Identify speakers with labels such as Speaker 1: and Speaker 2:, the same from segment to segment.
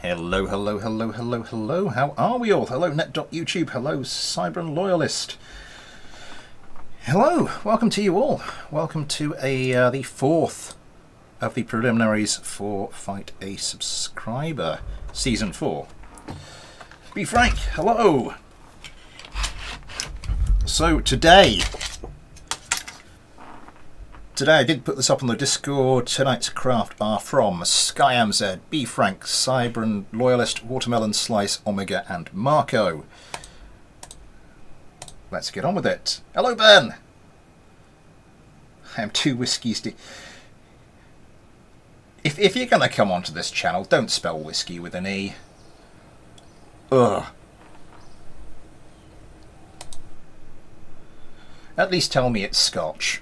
Speaker 1: Hello, hello, hello, hello, hello. How are we all? Hello, net.youtube. Hello, Cybran Loyalist. Hello, welcome to you all. Welcome to the fourth of the preliminaries for Fight a Subscriber, Season 4. Be frank, hello. So today I did put this up on the Discord. Tonight's craft are from SkyMZ, Be Frank, Cybran Loyalist, Watermelon Slice, Omega, and Marco. Let's get on with it. Hello, Ben. I am two whiskies deep. If you're gonna come onto this channel, don't spell whiskey with an E. Ugh. At least tell me it's Scotch.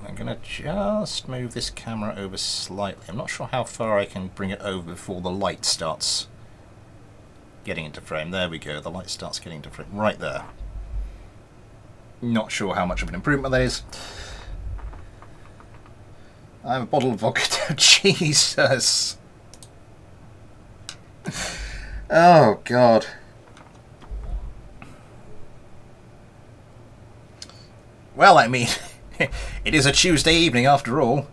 Speaker 1: I'm going to just move this camera over slightly. I'm not sure how far I can bring it over before the light starts getting into frame. There we go, the light starts getting into frame. Right there. Not sure how much of an improvement that is. I have a bottle of vodka. Jesus. Oh, God. Well, I mean... it is a Tuesday evening after all.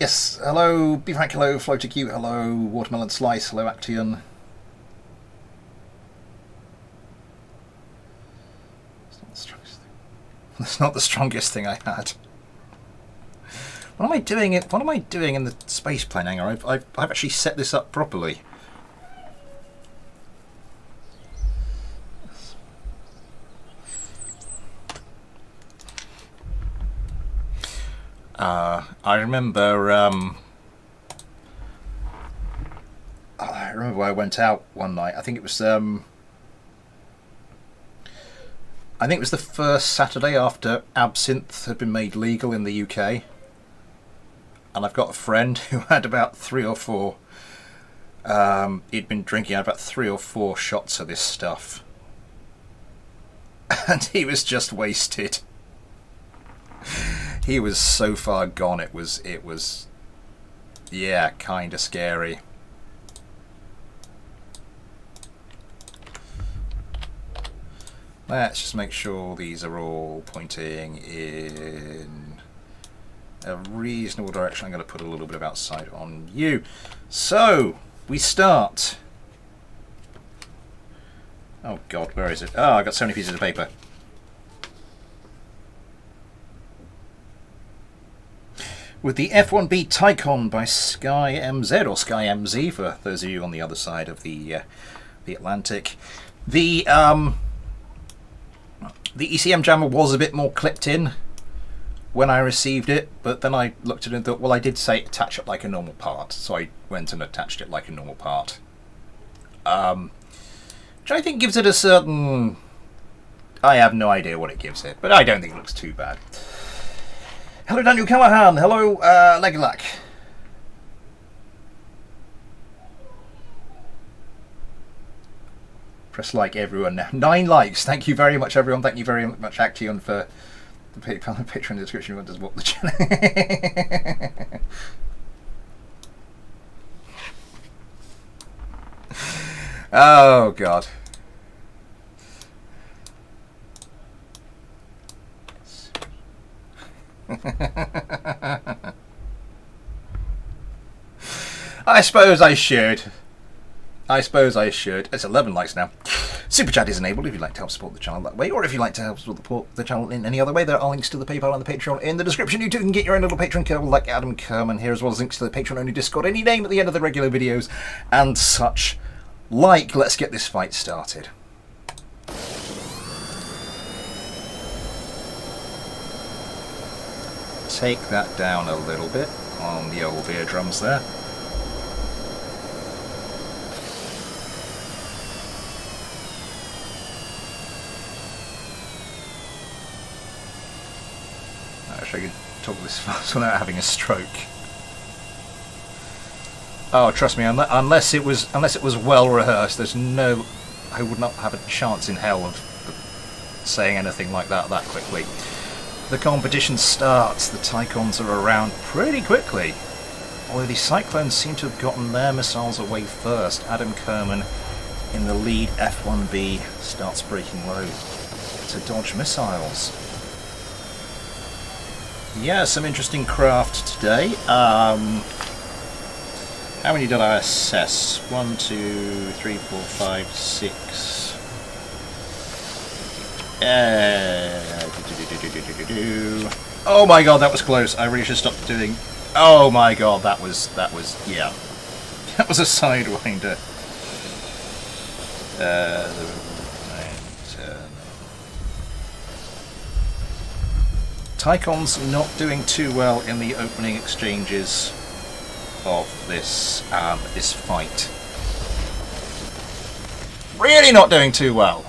Speaker 1: Yes, hello, Be Frank, hello, Floater Q, hello, Watermelon Slice, hello, Action. It's not the strongest thing. That's not the strongest thing I had. What am I doing? What am I doing in the space plane hangar? I've actually set this up properly. I remember I went out one night. I think it was the first Saturday after absinthe had been made legal in the UK, and I've got a friend who had about 3 or 4. He'd been drinking about 3 or 4 shots of this stuff, and he was just wasted. He was so far gone, it was, yeah, kind of scary. Let's just make sure these are all pointing in a reasonable direction. I'm going to put a little bit of outside on you. So, we start. Oh God, where is it? Oh, I got so many pieces of paper. With the F1B Tycon by SkyMZ, or SkyMZ for those of you on the other side of the Atlantic. The ECM jammer was a bit more clipped in when I received it, but then I looked at it and thought, well, I did say attach it like a normal part, so I went and attached it like a normal part. Which I think gives it a certain... I have no idea what it gives it, but I don't think it looks too bad. Hello, Daniel Callahan. Hello, Legulac. Press like everyone now. 9 likes. Thank you very much, everyone. Thank you very much, Action, for the PayPal and Patreon in the description. What does what the channel? Oh God. I suppose I should. It's 11 likes now. Super chat is enabled if you'd like to help support the channel that way, or if you'd like to help support the channel in any other way. There are links to the PayPal and the Patreon in the description. You too can get your own little Patreon Kerbal like Adam Kerman here, as well as links to the Patreon-only Discord, any name at the end of the regular videos, and such like. Let's get this fight started. Take that down a little bit on the old eardrums there. I wish I could talk this fast without having a stroke. Oh, trust me, unless it was well rehearsed, there's no... I would not have a chance in hell of saying anything like that quickly. the competition starts, the Tycons are around pretty quickly. Although the Cyclones seem to have gotten their missiles away first. Adam Kerman in the lead. F1B starts breaking low to dodge missiles. Yeah, some interesting craft today. How many did I assess? 1, 2, 3, 4, 5, 6. Oh my god, that was close. I really should stop doing. Oh my god, that was yeah. That was a sidewinder. Tycon's not doing too well in the opening exchanges of this this fight. Really not doing too well.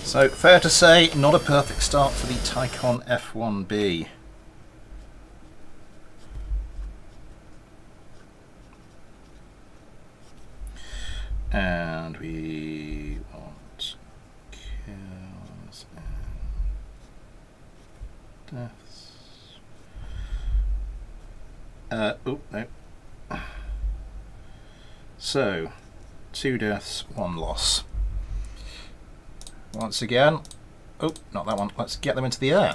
Speaker 1: So, fair to say, not a perfect start for the Tycon F1B. And we want kills and deaths. Oh, no. So, 2 deaths, 1 loss. Once again, oh, not that one, let's get them into the air.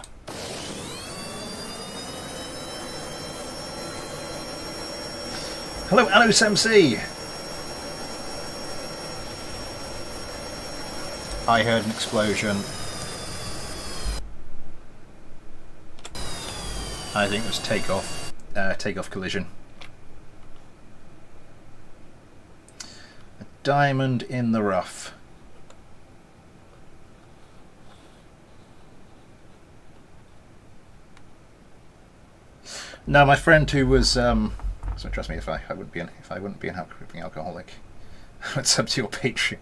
Speaker 1: Hello, Anos MC! I heard an explosion. I think it was takeoff collision. A diamond in the rough. No, my friend who was so trust me, if I wouldn't be an alcoholic, I would sub to your Patreon.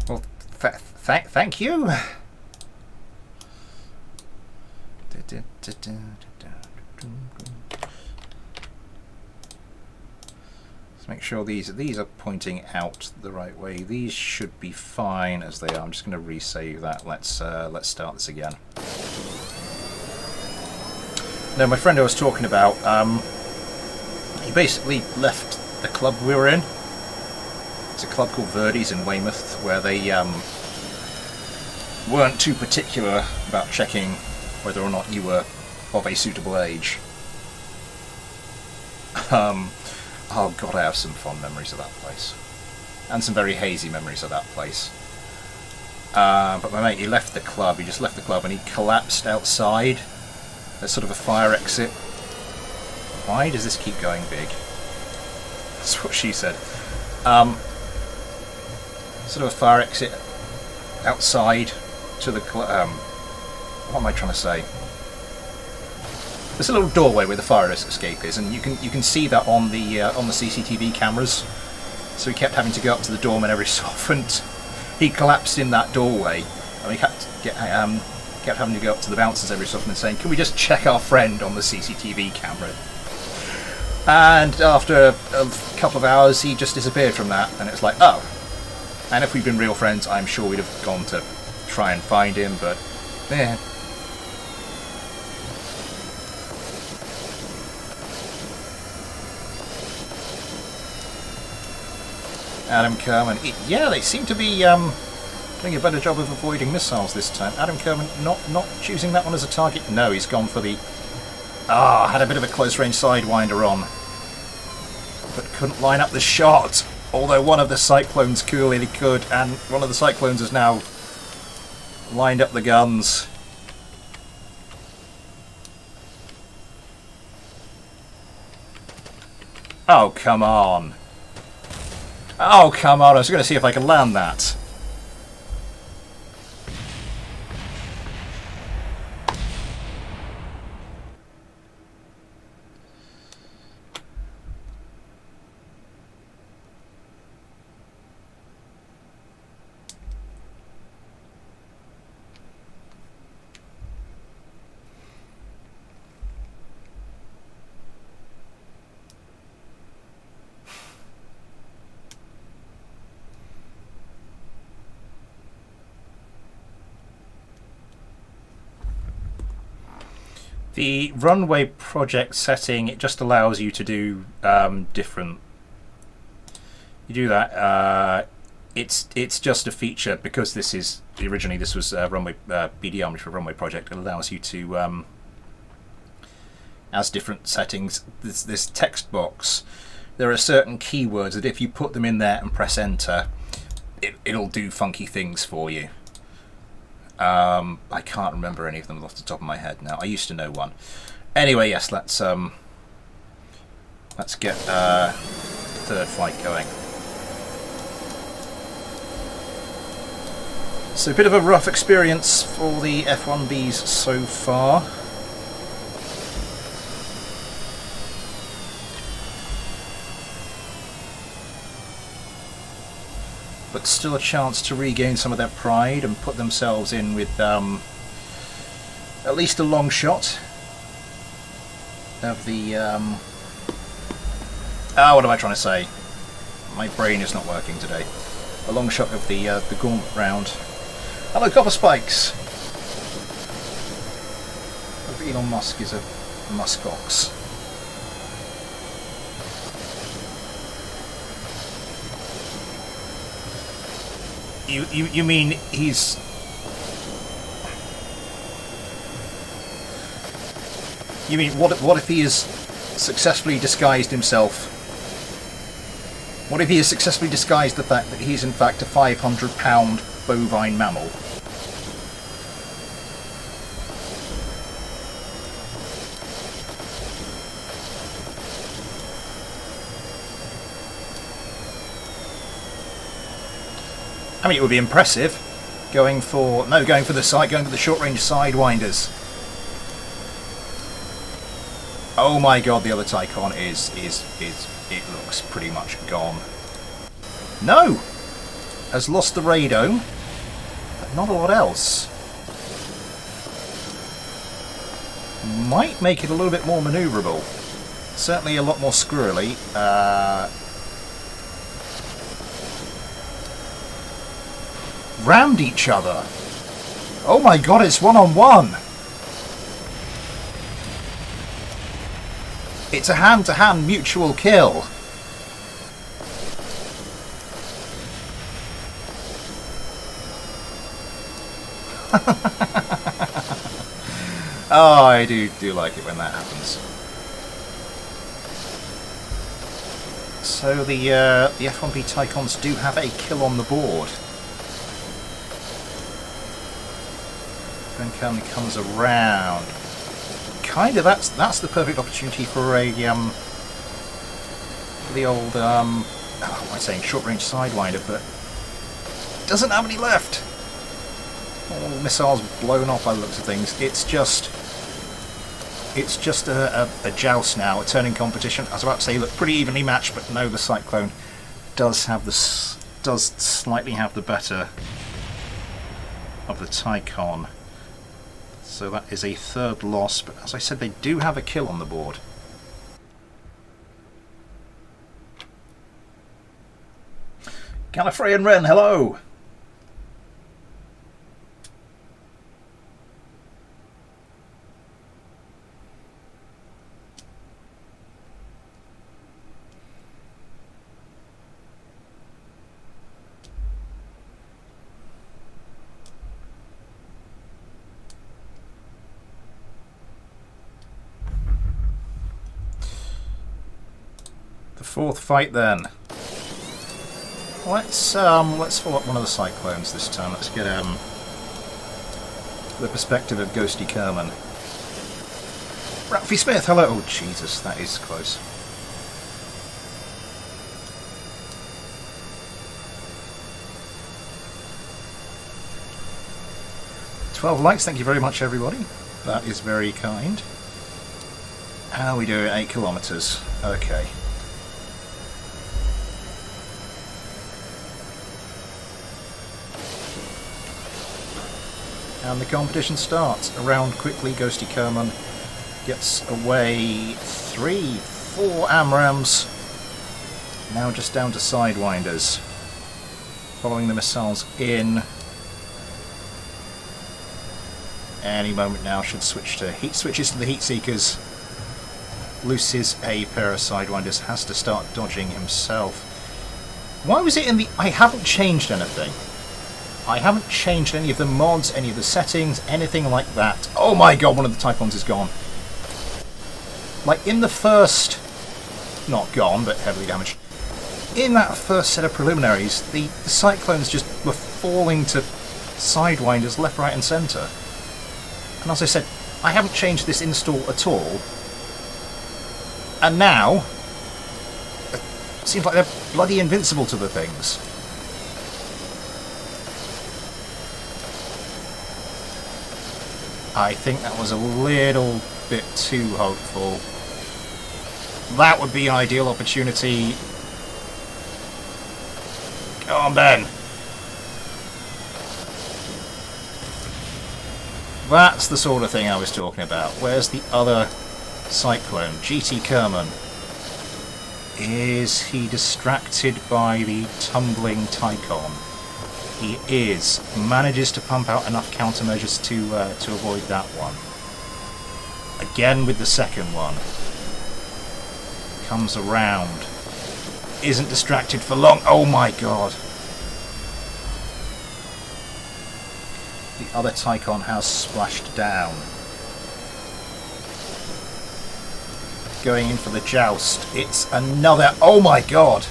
Speaker 1: Well, thank you. Let's make sure these are pointing out the right way. These should be fine as they are. I'm just going to resave that. Let's start this again. No, my friend I was talking about, he basically left the club we were in. It's a club called Verdi's in Weymouth, where they weren't too particular about checking whether or not you were of a suitable age. Oh god, I have some fond memories of that place. And some very hazy memories of that place. But my mate, he left the club, he just left the club and he collapsed outside. There's sort of a fire exit. Why does this keep going big? That's what she said. Sort of a fire exit outside to the what am I trying to say? There's a little doorway where the fire escape is, and you can see that on the CCTV cameras. So he kept having to go up to the doorman every so often. He collapsed in that doorway, and he kept having to go up to the bouncers every so often and saying, "Can we just check our friend on the CCTV camera?" And after a couple of hours, he just disappeared from that, and it's like, oh. And if we'd been real friends, I'm sure we'd have gone to try and find him, but eh. Adam Kerman, yeah, they seem to be doing a better job of avoiding missiles this time. Adam Kerman not choosing that one as a target. No, he's gone for the... had a bit of a close-range sidewinder on, but couldn't line up the shot. Although one of the Cyclones clearly could, and one of the Cyclones has now lined up the guns. Oh, come on. Oh, come on. I was going to see if I could land that. The runway project setting, it just allows you to do different. You do that. It's just a feature because this is originally this was runway BD Armory for runway project. It allows you to as different settings. This text box. There are certain keywords that if you put them in there and press enter, it'll do funky things for you. I can't remember any of them off the top of my head now. I used to know one. Anyway, yes, let's get third flight going. So a bit of a rough experience for the F1Bs so far. But still a chance to regain some of their pride and put themselves in with at least a long shot of the what am I trying to say? My brain is not working today. A long shot of the gauntlet round. Hello, Copper Spikes. Hope Elon Musk is a muskox. You mean he's... You mean what if he has successfully disguised himself? What if he has successfully disguised the fact that he's in fact a 500-pound bovine mammal? I mean, it would be impressive going for the short-range sidewinders. Oh my god, the other Tycon is it looks pretty much gone. No, has lost the radome, but not a lot else. Might make it a little bit more manoeuvrable. Certainly a lot more squirrely. Rammed each other. Oh my god, it's one-on-one. It's a hand-to-hand mutual kill. Oh, I do like it when that happens. So the F1B Tycons do have a kill on the board. Then comes around. Kind of, that's the perfect opportunity for a for the old what am I saying, short-range sidewinder, but doesn't have any left. All the missiles blown off by the looks of things. It's just a joust now, a turning competition. I was about to say, look, pretty evenly matched, but no, the Cyclone does slightly have the better of the Tycon. So that is a third loss, but as I said, they do have a kill on the board. Gallifrey and Wren, hello! Fourth fight then. Let's follow up one of the Cyclones this time. Let's get the perspective of Ghosty Kerman. Ralphie Smith, hello. Oh Jesus, that is close. $12 likes, thank you very much, everybody. That is very kind. How are we doing? 8 kilometers. Okay. And the competition starts. Around quickly, Ghosty Kerman gets away 3, 4 AMRAAMs. Now just down to sidewinders. Following the missiles in. any moment now should switch to heat switches to the heat seekers. Loses a pair of sidewinders, has to start dodging himself. Why was it in the... I haven't changed anything. I haven't changed any of the mods, any of the settings, anything like that. Oh my god, one of the Tycons is gone. Like in the first... not gone, but heavily damaged. In that first set of preliminaries, the Cyclones just were falling to sidewinders left, right and centre. And as I said, I haven't changed this install at all. And now, it seems like they're bloody invincible to the things. I think that was a little bit too hopeful. That would be an ideal opportunity. Go on, Ben. That's the sort of thing I was talking about. Where's the other Cyclone? GT Kerman. Is he distracted by the tumbling Tycon? He is. Manages to pump out enough countermeasures to avoid that one. Again with the second one. Comes around. Isn't distracted for long. Oh my god. The other Tycon has splashed down. Going in for the joust. It's another... oh my god!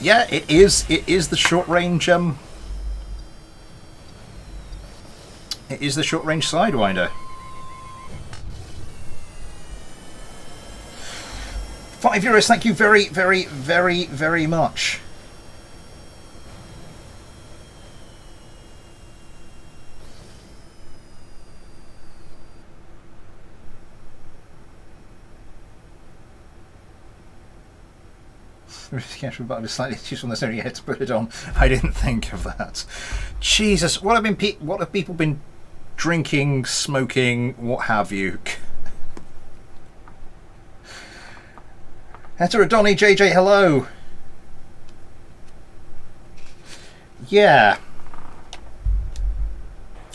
Speaker 1: Yeah, it is the short range, it is the short range Sidewinder. 5 euros, thank you very, very, very, very much. But slightly just on the area to put it on. I didn't think of that. Jesus, what have people been drinking, smoking, what have you? Heterodoni JJ, hello. Yeah.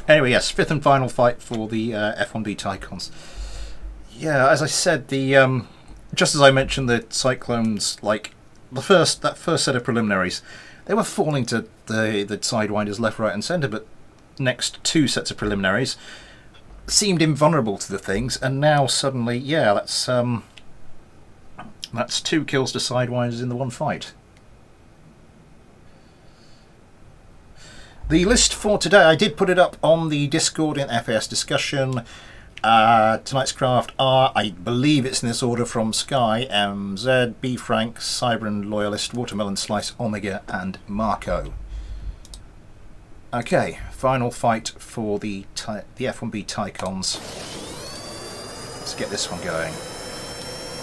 Speaker 1: Anyway, yes, fifth and final fight for the F1B Tycons. Yeah, as I said, the just as I mentioned, the Cyclones, like that first set of preliminaries, they were falling to the sidewinders left, right, and centre. But next two sets of preliminaries seemed invulnerable to the things, and now suddenly, yeah, that's 2 kills to sidewinders in the one fight. The list for today, I did put it up on the Discord in FAS discussion. Tonight's craft are, I believe it's in this order from Sky, MZ, B Frank, Cybran Loyalist, Watermelon Slice, Omega, and Marco. Okay, final fight for the F1B Tycons. Let's get this one going.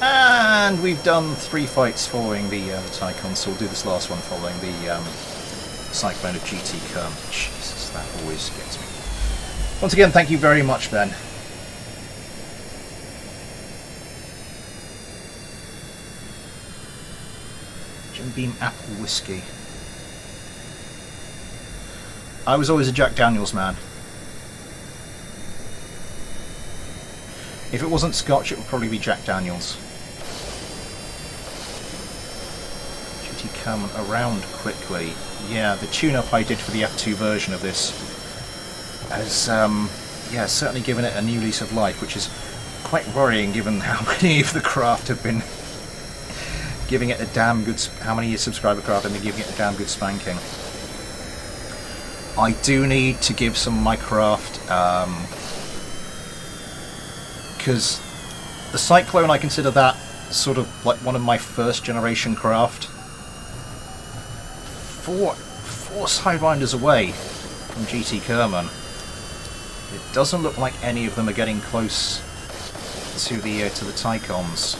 Speaker 1: And we've done 3 fights following the Tycons, so we'll do this last one following the Cyclone of GT Kerm. Jesus, that always gets me. Once again, thank you very much, Ben. Jim Beam Apple Whiskey. I was always a Jack Daniels man. If it wasn't Scotch, it would probably be Jack Daniels. GT Kerman around quickly. Yeah, the tune-up I did for the F2 version of this has yeah, certainly given it a new lease of life, which is quite worrying given how many of the craft have been giving it a damn good... how many subscriber craft have been giving it a damn good spanking. I do need to give some of my craft, because the Cyclone, I consider that sort of like one of my first generation craft. Four sidewinders away from GT Kerman. It doesn't look like any of them are getting close to the Tycons.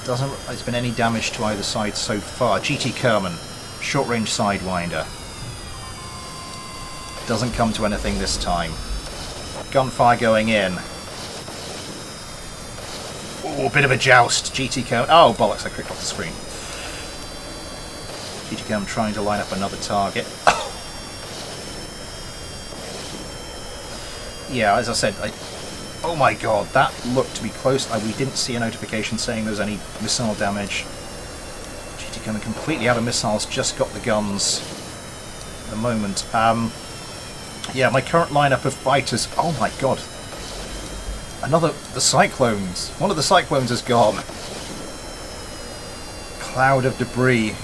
Speaker 1: Doesn't look like there's been any damage to either side so far. GT Kerman, short range Sidewinder. Doesn't come to anything this time. Gunfire going in. Oh, a bit of a joust. GT Kerman. Oh, bollocks, I clicked off the screen. GT Kerman trying to line up another target. yeah, as I said, oh my god, that looked to be close. We didn't see a notification saying there's any missile damage. GT coming completely out of missiles, just got the guns at the moment. Yeah, my current lineup of fighters, oh my god. The Cyclones. One of the Cyclones has gone. Cloud of debris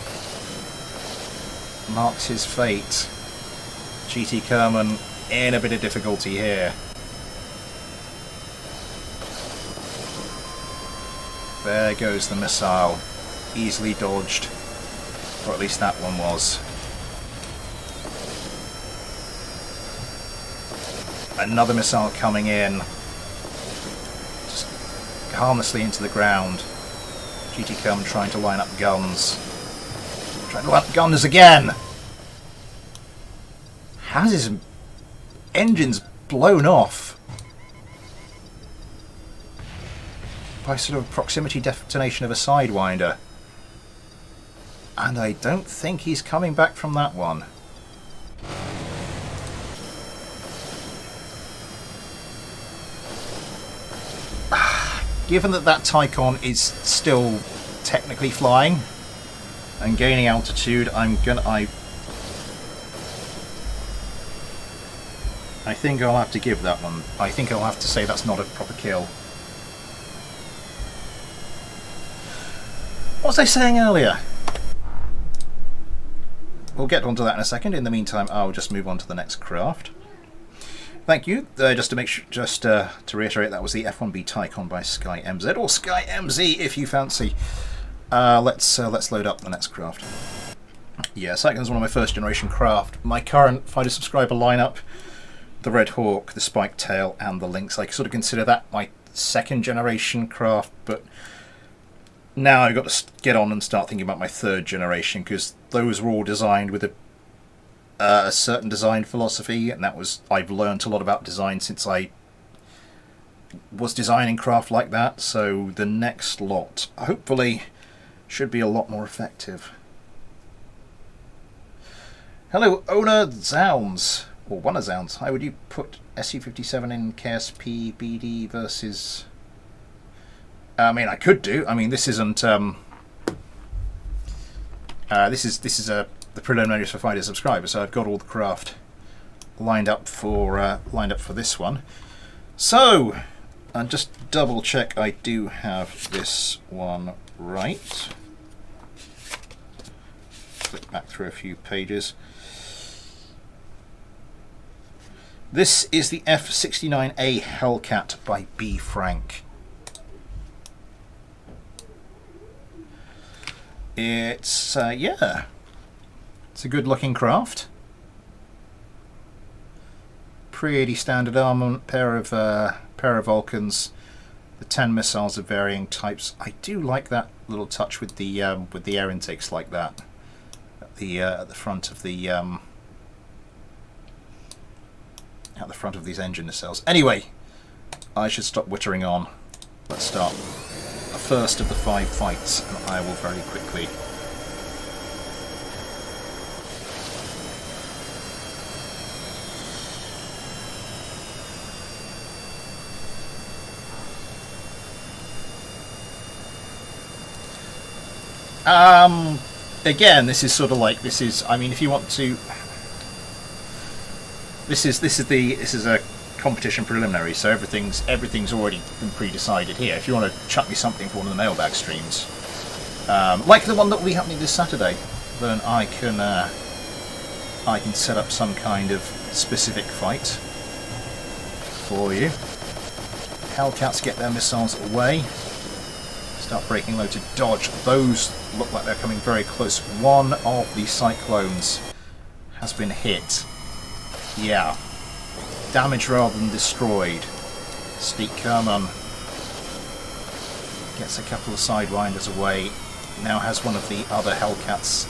Speaker 1: marks his fate. GT Kerman in a bit of difficulty here. There goes the missile. Easily dodged. Or at least that one was. Another missile coming in. Just harmlessly into the ground. GT Kerman trying to line up guns. Trying to line up guns again! Has his engines blown off by sort of proximity detonation of a Sidewinder. And I don't think he's coming back from that one. Given that Tycon is still technically flying and gaining altitude, I think I'll have to give that one. I think I'll have to say that's not a proper kill. What was I saying earlier? We'll get onto that in a second. In the meantime, I'll just move on to the next craft. Thank you. Just to make sure, to reiterate, that was the F1B Tycon by Sky MZ, or Sky MZ if you fancy. Let's load up the next craft. Yeah, Tycon's one of my first generation craft. My current fighter subscriber lineup: the Red Hawk, the Spike Tail, and the Lynx. I sort of consider that my second generation craft, but now I've got to get on and start thinking about my third generation, because those were all designed with a certain design philosophy, and I've learned a lot about design since I was designing craft like that, so the next lot hopefully should be a lot more effective. Hello, owner Zounds, or one of Zounds. How would you put SU-57 in KSP BD versus... I mean, I could do. I mean, this isn't... this is the preliminaries for fighter subscribers, so I've got all the craft lined up for this one. So, and just double check I do have this one right. Flip back through a few pages. This is the F69A Hellcat by B. Frank. It's yeah, it's a good looking craft. Pretty standard armament, pair of Vulcans, the 10 missiles of varying types. I do like that little touch with the air intakes like that at the front of the these engine nacelles. Anyway, I should stop wittering on. Let's start the first of the 5 fights, and I will very quickly again, this is sort of like, I mean, if you want to, this is a competition preliminary, so everything's already been pre-decided here. If you want to chuck me something for one of the mailbag streams, like the one that will be happening this Saturday, then I can set up some kind of specific fight for you. Hellcats get their missiles away. Start breaking low to dodge. Those look like they're coming very close. One of the Cyclones has been hit. Yeah. Damage rather than destroyed. Steak Kerman gets a couple of Sidewinders away. Now has one of the other Hellcats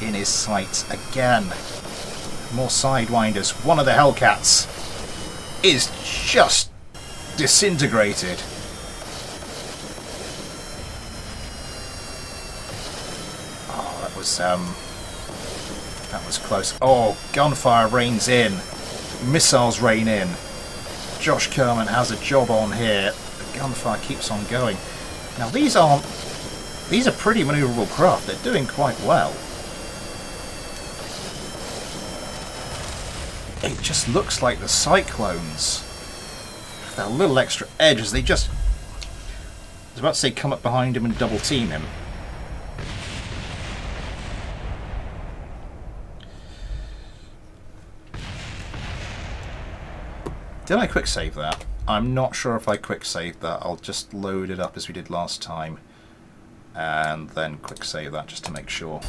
Speaker 1: in his sights. Again. More Sidewinders. One of the Hellcats is just disintegrated. That was close. Oh, gunfire rains in. Missiles rain in. Josh Kerman has a job on here. The gunfire keeps on going. Now these are pretty manoeuvrable craft. They're doing quite well. It just looks like the Cyclones, that little extra edge, as they just, I was about to say come up behind him and double team him. Did I quick save that? I'm not sure if I quick saved that. I'll just load it up as we did last time and then quick save that just to make sure.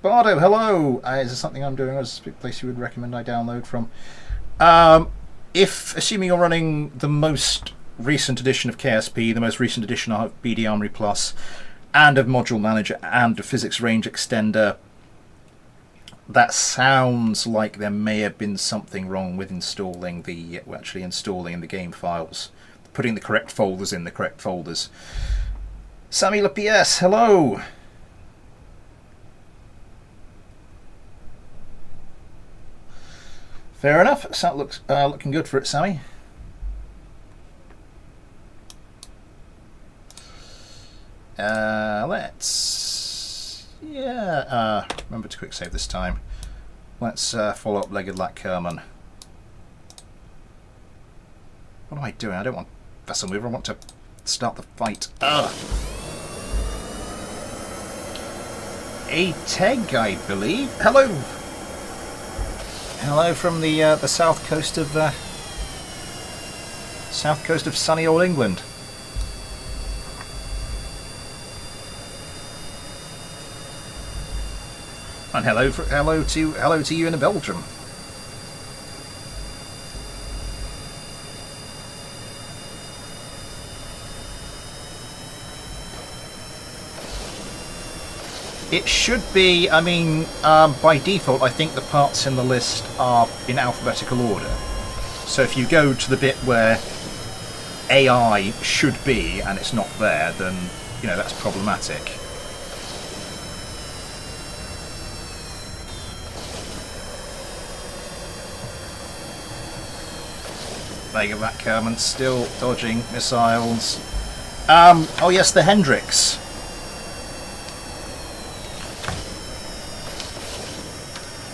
Speaker 1: Bardo, hello! Is there something I'm doing as a place you would recommend I download from? If, assuming you're running the most recent edition of KSP, the most recent edition of BD Armory Plus, and of Module Manager and of Physics Range Extender, that sounds like there may have been something wrong with installing the, well, actually installing the game files, putting the correct folders in the correct folders. Sammy LaPS, hello! Fair enough. That looks looking good for it, Sammy. Let's remember to quick save this time. Let's follow up Legged Lack Kerman. What am I doing? I don't want Vessel Mover. I want to start the fight. Ugh. A Teg, I believe. Hello. Hello from the south coast of sunny old England. And hello to you in Belgium. It should be, I mean, by default, I think the parts in the list are in alphabetical order. So if you go to the bit where AI should be and it's not there, then, you know, that's problematic. Megavat Kerman still dodging missiles. Oh yes, the Hendrix.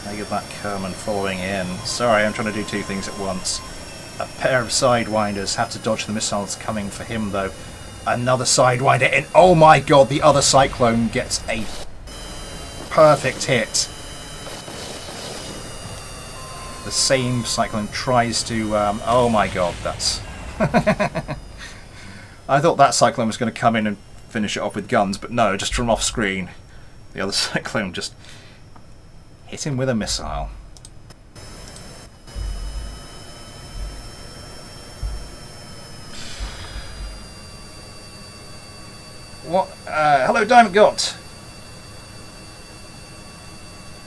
Speaker 1: Megavat Kerman following in. Sorry, I'm trying to do two things at once. A pair of Sidewinders have to dodge the missiles coming for him though. Another Sidewinder in. Oh my god, the other Cyclone gets a perfect hit. The same Cyclone tries to, oh my god, that's... I thought that Cyclone was going to come in and finish it off with guns, but no, just from off screen. The other Cyclone just hit him with a missile. What? Hello, Diamond Got!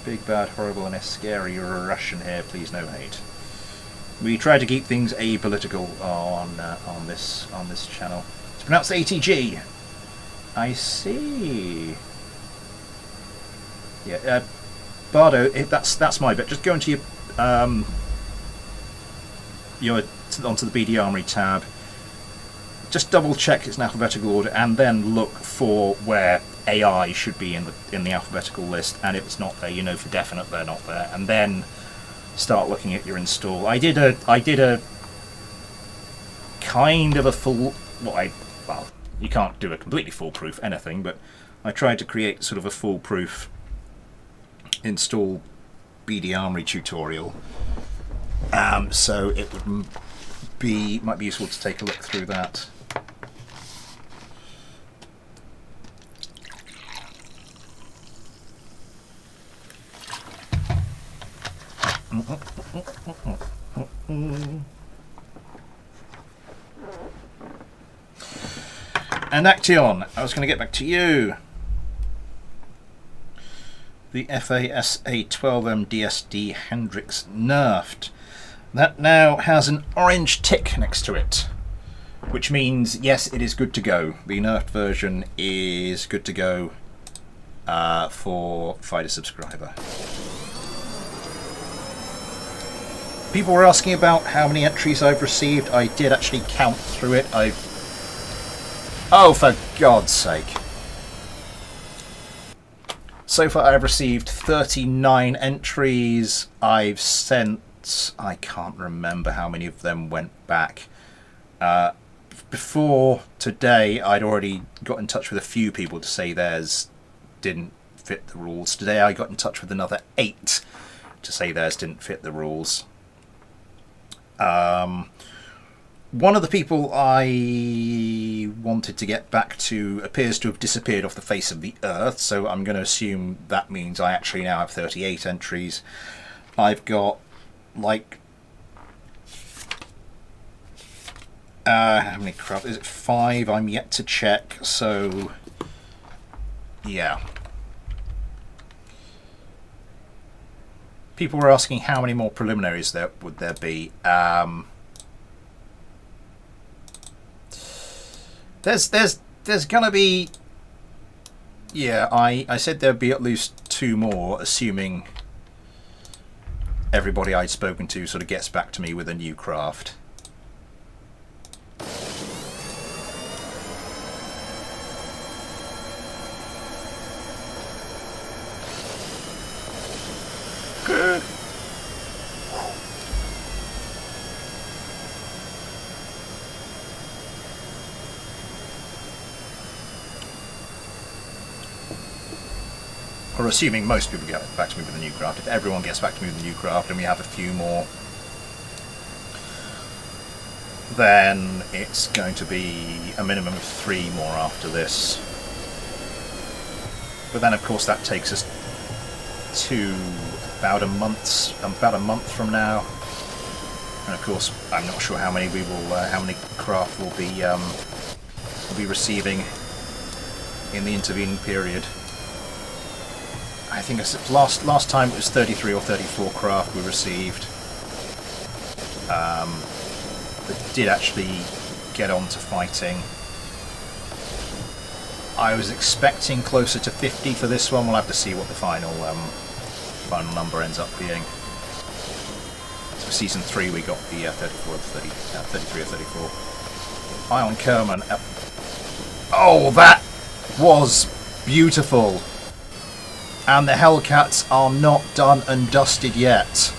Speaker 1: Big, bad, horrible, and a scary Russian here, please no hate. We try to keep things apolitical on this channel. It's pronounced ATG. I see. Yeah, Bardo, that's my bit. Just go into your onto the BD Armory tab. Just double check it's in alphabetical order, and then look for where AI should be in the alphabetical list. And if it's not there, you know for definite they're not there. And then start looking at your install. I did a kind of a full. Well, you can't do a completely foolproof anything, but I tried to create sort of a foolproof install BD Armory tutorial. So it might be useful to take a look through that. And Action, I was going to get back to you. The FASA-12M DSD Hendrix nerfed. That now has an orange tick next to it, which means yes, it is good to go. The nerfed version is good to go for Fighter Subscriber. People were asking about how many entries I've received. I did actually count through it. Oh, for God's sake. So far I've received 39 entries. I've sent... I can't remember how many of them went back. Before today, I'd already got in touch with a few people to say theirs didn't fit the rules. Today I got in touch with another 8 to say theirs didn't fit the rules. One of the people I wanted to get back to appears to have disappeared off the face of the earth, so I'm going to assume that means I actually now have 38 entries. I've got, like... how many craft? Is it 5? I'm yet to check, so... yeah. People were asking how many more preliminaries there would there be. There's gonna be... yeah, I said there'd be at least 2 more, assuming everybody I'd spoken to sort of gets back to me with a new craft. Or assuming most people get back to me with a new craft. If everyone gets back to me with a new craft and we have a few more, then it's going to be a minimum of 3 more after this. But then of course that takes us to about a month from now. And of course I'm not sure how many how many craft we'll be receiving in the intervening period. I think last time it was 33 or 34 craft we received. That did actually get on to fighting. I was expecting closer to 50 for this one. We'll have to see what the final number ends up being. So season 3 we got the 33 or 34. Ion Kerman. Oh, that was beautiful. And the Hellcats are not done and dusted yet.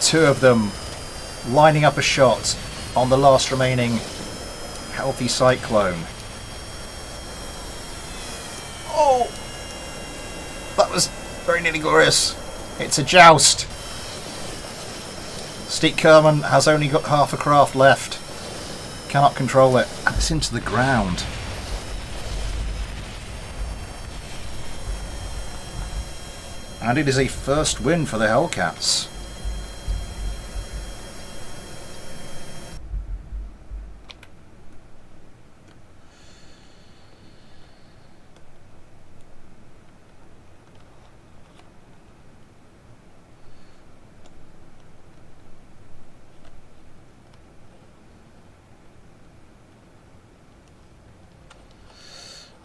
Speaker 1: 2 of them lining up a shot on the last remaining healthy Cyclone. Oh! That was very nearly glorious. It's a joust. Steak Kerman has only got half a craft left. Cannot control it. And it's into the ground. And it is a first win for the Hellcats.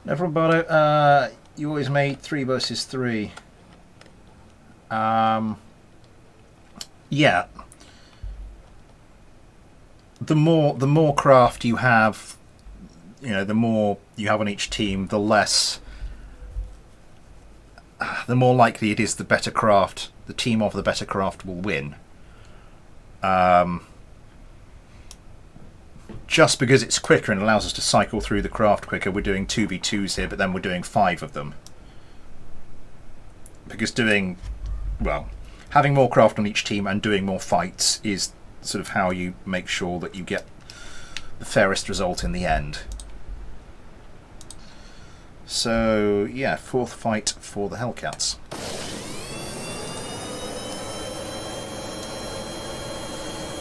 Speaker 1: Never about it. You always made 3 versus 3. Yeah. The more craft you have, the more you have on each team, the more likely it is the better craft, the team of the better craft will win. Just because it's quicker and allows us to cycle through the craft quicker, we're doing 2v2s here, but then we're doing 5 of them. Because having more craft on each team and doing more fights is sort of how you make sure that you get the fairest result in the end. So yeah, 4th fight for the Hellcats.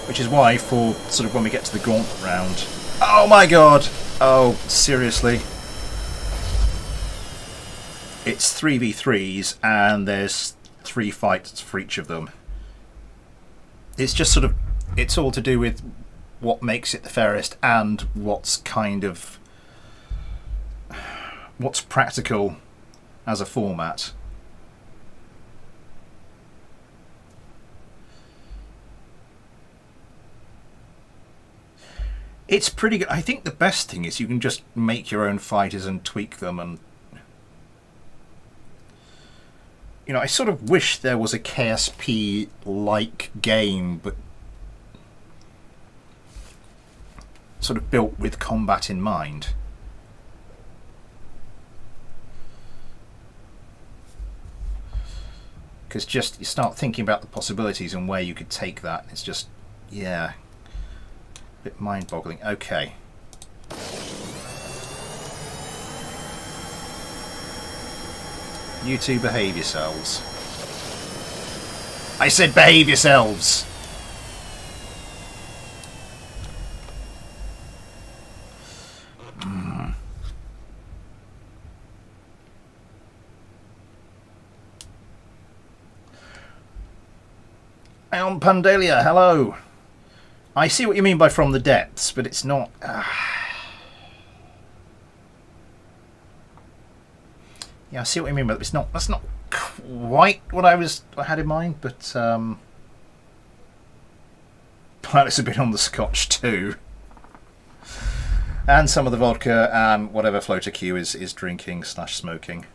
Speaker 1: Which is why for sort of when we get to the gauntlet round... oh my god! Oh, seriously. It's 3v3s and there's 3 fights for each of them. It's just sort of... it's all to do with what makes it the fairest and what's kind of... what's practical as a format. It's pretty good. I think the best thing is you can just make your own fighters and tweak them, and you know, I sort of wish there was a KSP-like game, but sort of built with combat in mind. Because just you start thinking about the possibilities and where you could take that, it's just, yeah, a bit mind-boggling. Okay. You two behave yourselves. I said behave yourselves! Ion Pandalia, hello! I see what you mean by from the depths, but it's not... Yeah, I see what you mean, but it's not. That's not quite what I had in mind. But Planet's a bit on the scotch too, and some of the vodka and whatever Floater Q is drinking / smoking.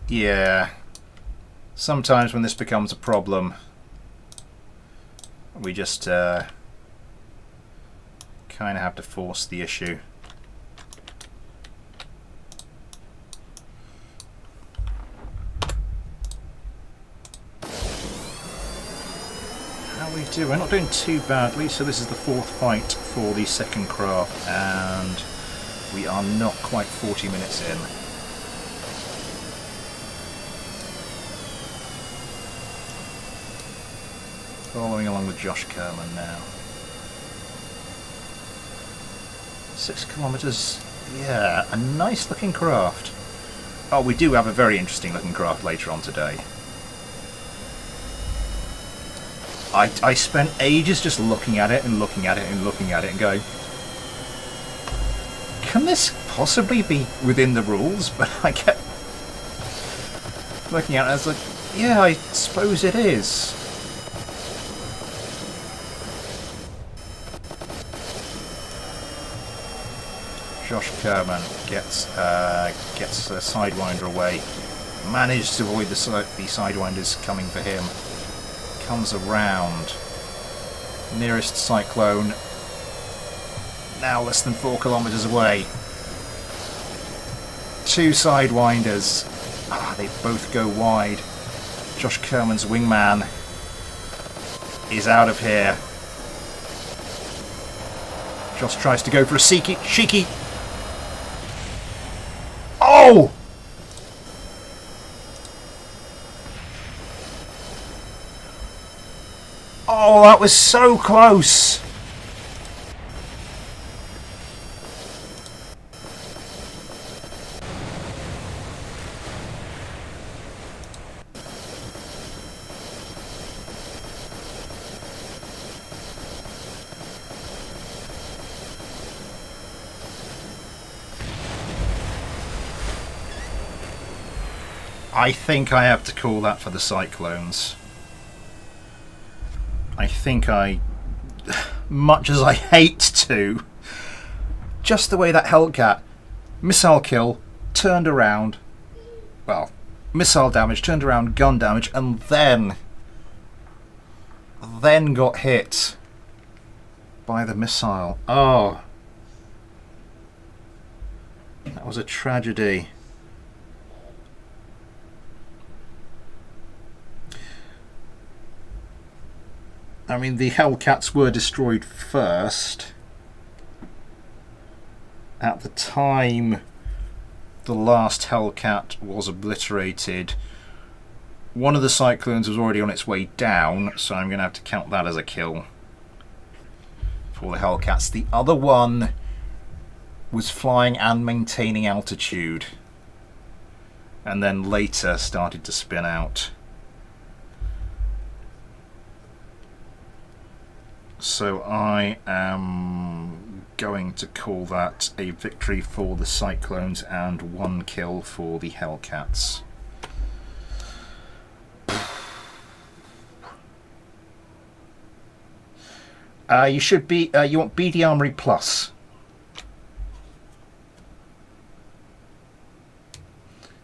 Speaker 1: Yeah. Sometimes when this becomes a problem, we just kind of have to force the issue. How we do? We're not doing too badly, so this is the 4th fight for the second craft, and we are not quite 40 minutes in. Following along with Josh Kerman now. 6 kilometers. Yeah, a nice looking craft. Oh, we do have a very interesting looking craft later on today. I spent ages just looking at it and looking at it and looking at it and going, can this possibly be within the rules? But I kept looking at it and I was like, yeah, I suppose it is. Josh Kerman gets a Sidewinder away. Managed to avoid the Sidewinders coming for him. Comes around. Nearest Cyclone. Now less than 4 kilometers away. 2 Sidewinders. They both go wide. Josh Kerman's wingman is out of here. Josh tries to go for a cheeky. Oh! Oh, that was so close! I think I have to call that for the Cyclones. I think much as I hate to, just the way that Hellcat, missile kill, turned around, well, missile damage, turned around, gun damage, and then got hit by the missile. Oh, that was a tragedy. I mean, the Hellcats were destroyed first. At the time the last Hellcat was obliterated, one of the Cyclones was already on its way down, so I'm going to have to count that as a kill for the Hellcats. The other one was flying and maintaining altitude. and then later started to spin out. So I am going to call that a victory for the Cyclones and 1 kill for the Hellcats. You should be. You want BD Armory Plus.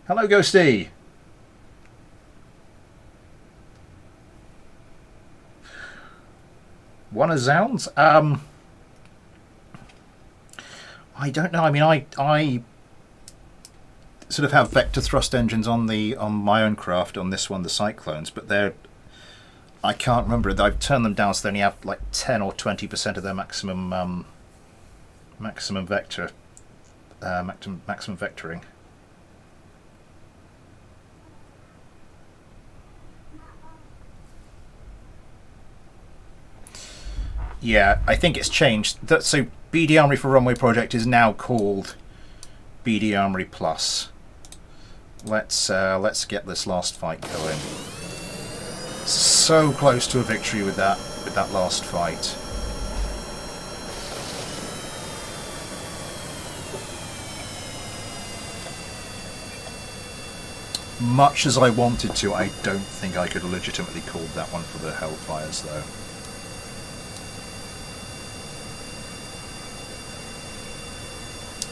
Speaker 1: Hello, Ghosty. One of Zounds? I don't know. I mean, I sort of have vector thrust engines on my own craft on this one, the Cyclones, but they're, I can't remember. I've turned them down so they only have like 10 or 20% of their maximum maximum vector maximum vectoring. Yeah, I think it's changed. So BD Armory for Runway Project is now called BD Armory Plus. Let's get this last fight going. So close to a victory with that last fight. Much as I wanted to, I don't think I could have legitimately called that one for the Hellfires though.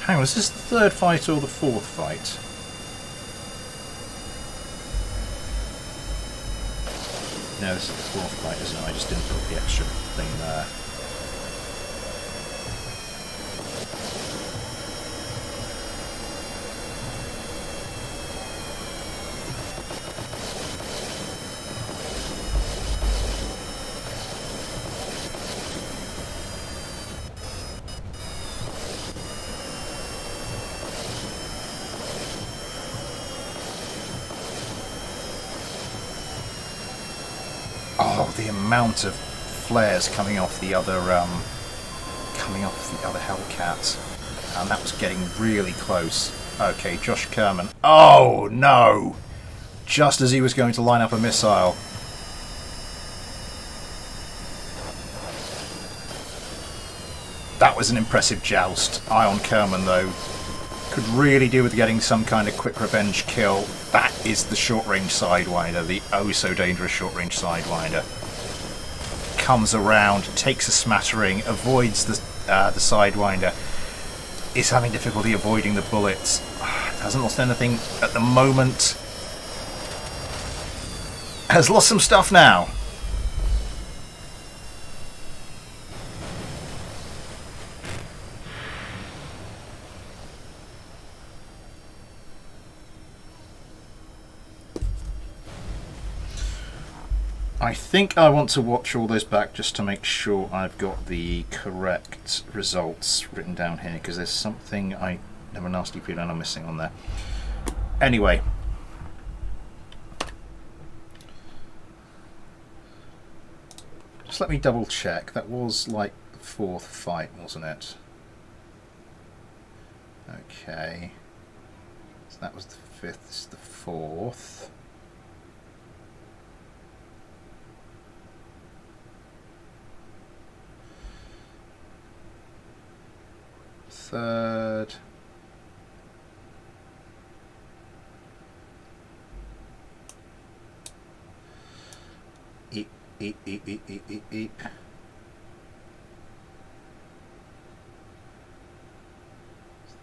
Speaker 1: Hang on, is this the 3rd fight or the 4th fight? No, this is the 4th fight, isn't it? I just didn't put the extra thing there. Oh, the amount of flares coming off the other Hellcat, and that was getting really close. Okay, Josh Kerman. Oh no! Just as he was going to line up a missile. That was an impressive joust. Ion Kerman, though, could really do with getting some kind of quick revenge kill. That is the short-range Sidewinder, the oh-so-dangerous short-range Sidewinder. Comes around, takes a smattering, avoids the Sidewinder. Is having difficulty avoiding the bullets. Hasn't lost anything at the moment. Has lost some stuff now. I think I want to watch all those back just to make sure I've got the correct results written down here, because there's something I have a nasty feeling I'm missing on there. Anyway. Just let me double check. That was like the 4th fight, wasn't it? Okay. So that was the 5th, this is the 4th. Third. Eep, eep, eep, eep, eep, eep, eep.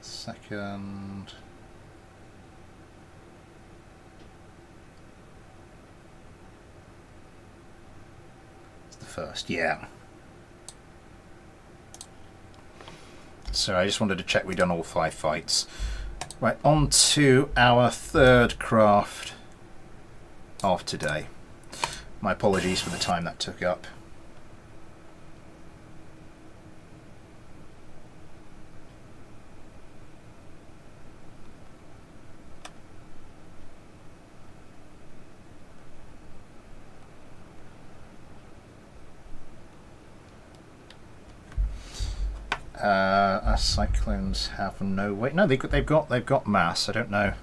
Speaker 1: Second. It's the 1st, yeah. So I just wanted to check we'd done all 5 fights. Right, on to our 3rd craft of today. My apologies for the time that took up. Our Cyclones have no weight. No, they've got mass. I don't know.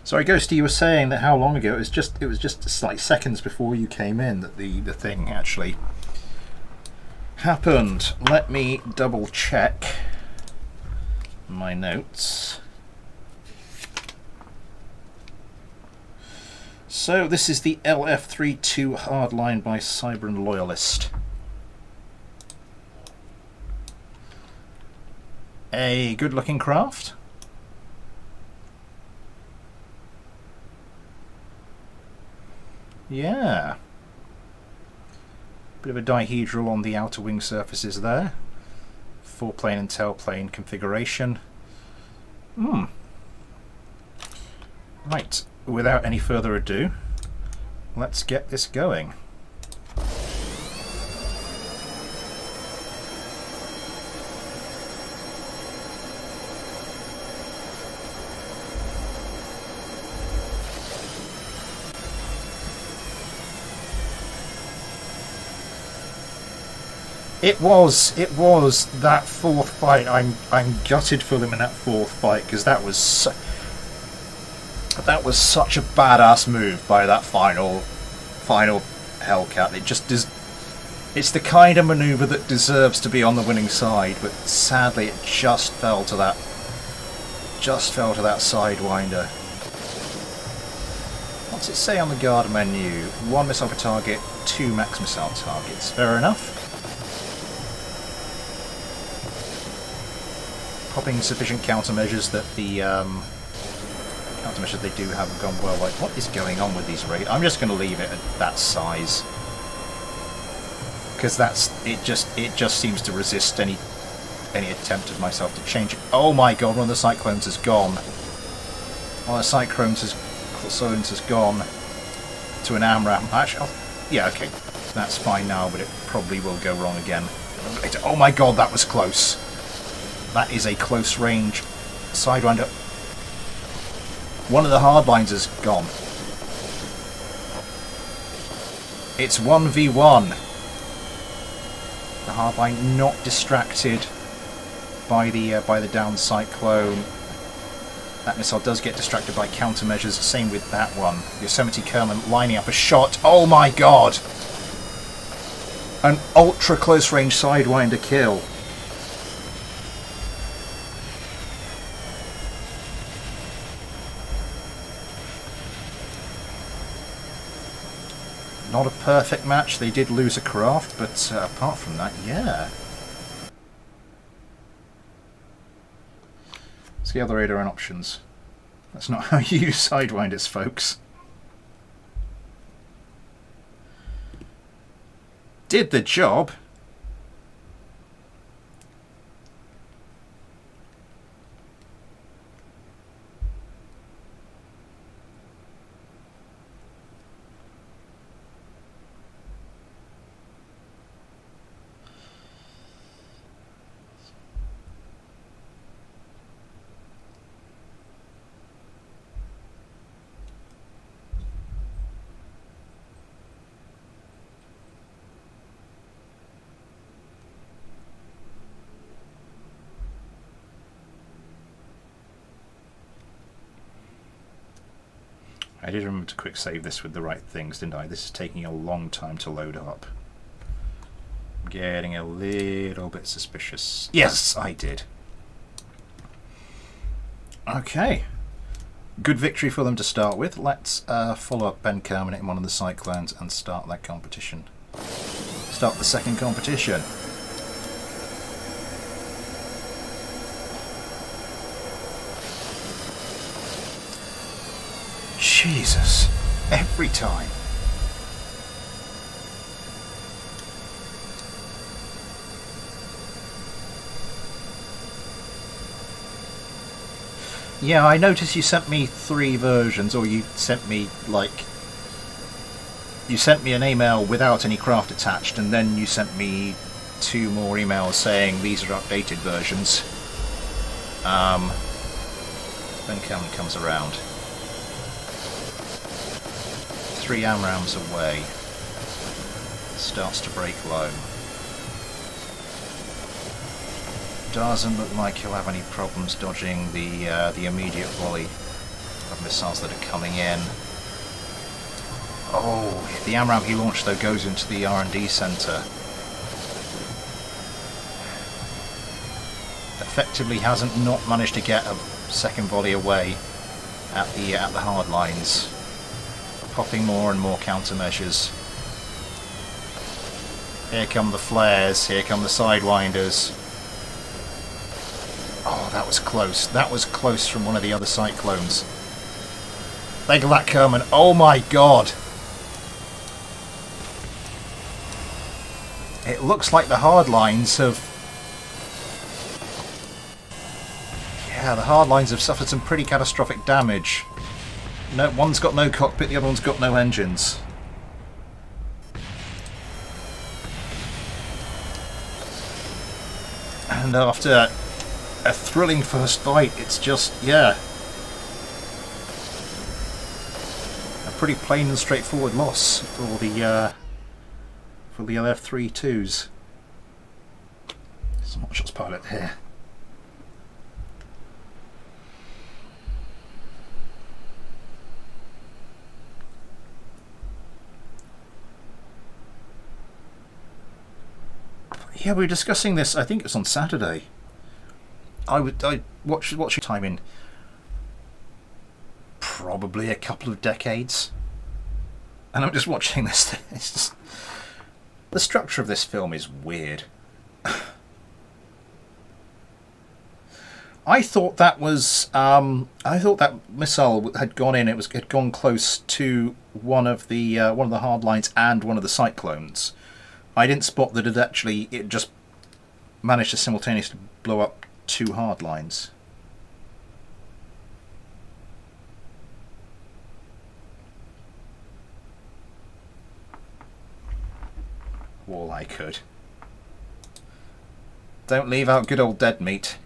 Speaker 1: Sorry, Ghosty, you were saying that how long ago? It was just like seconds before you came in that the thing actually happened. Let me double check my notes. So this is the LF32 Hardline by Cybran Loyalist. A good-looking craft. Yeah. Bit of a dihedral on the outer wing surfaces there. Foreplane and tailplane configuration. Right, without any further ado, let's get this going. It was that fourth fight. I'm gutted for them in that fourth fight because that was such a badass move by that final Hellcat. It just does. It's the kind of maneuver that deserves to be on the winning side, but sadly it just fell to that sidewinder. What's it say on the guard menu? 1 missile per target, 2 max missile targets. Fair enough. Popping sufficient countermeasures that the countermeasures they do have gone well. Like, what is going on with these raids? I'm just going to leave it at that size because it just seems to resist any attempt of myself to change it. Oh my god! One of the cyclones has gone. One of the cyclones has gone to an AMRAM. Actually, yeah, okay, that's fine now, but it probably will go wrong again. Oh my god, that was close. That is a close range sidewinder. One of the hardlines is gone. It's 1v1. The hardline not distracted by the down cyclone. That missile does get distracted by countermeasures. Same with that one. Yosemite Kerman lining up a shot. Oh my god! An ultra close range sidewinder kill. Not a perfect match. They did lose a craft, but apart from that, yeah. Let's see other radar and options. That's not how you use sidewinders, folks. Did the job. I did remember to quick save this with the right things, didn't I? This is taking a long time to load up. I'm getting a little bit suspicious. Yes, I did. Okay. Good victory for them to start with. Let's follow up Ben Kerman in one of the cyclones and start that competition. Start the second competition. Jesus, every time. Yeah, I noticed you sent me 3 versions, or you sent me an email without any craft attached, and then you sent me 2 more emails saying these are updated versions. Ben Kerman comes around. 3 AMRAMs away. Starts to break low. Doesn't look like he'll have any problems dodging the immediate volley of missiles that are coming in. Oh, the AMRAAM he launched though goes into the R&D centre. Effectively hasn't not managed to get a second volley away at the hard lines. Popping more and more countermeasures. Here come the flares, here come the sidewinders. Oh, that was close. That was close from one of the other cyclones. Think of that, Kerman. Oh my god! It looks like the hard lines have... Yeah, the hard lines have suffered some pretty catastrophic damage. No, one's got no cockpit, the other one's got no engines. And after a thrilling first fight, it's just, yeah, a pretty plain and straightforward loss for the LF32s. Some hot shots pilot here. Yeah, we were discussing this, I think it was on Saturday. I watched time in probably a couple of decades. And I'm just watching this. It's just, the structure of this film is weird. I thought that was I thought that missile had gone in. Had gone close to one of the hard lines and one of the cyclones. I didn't spot that it just managed to simultaneously blow up two hard lines. All I could. Don't leave out good old dead meat.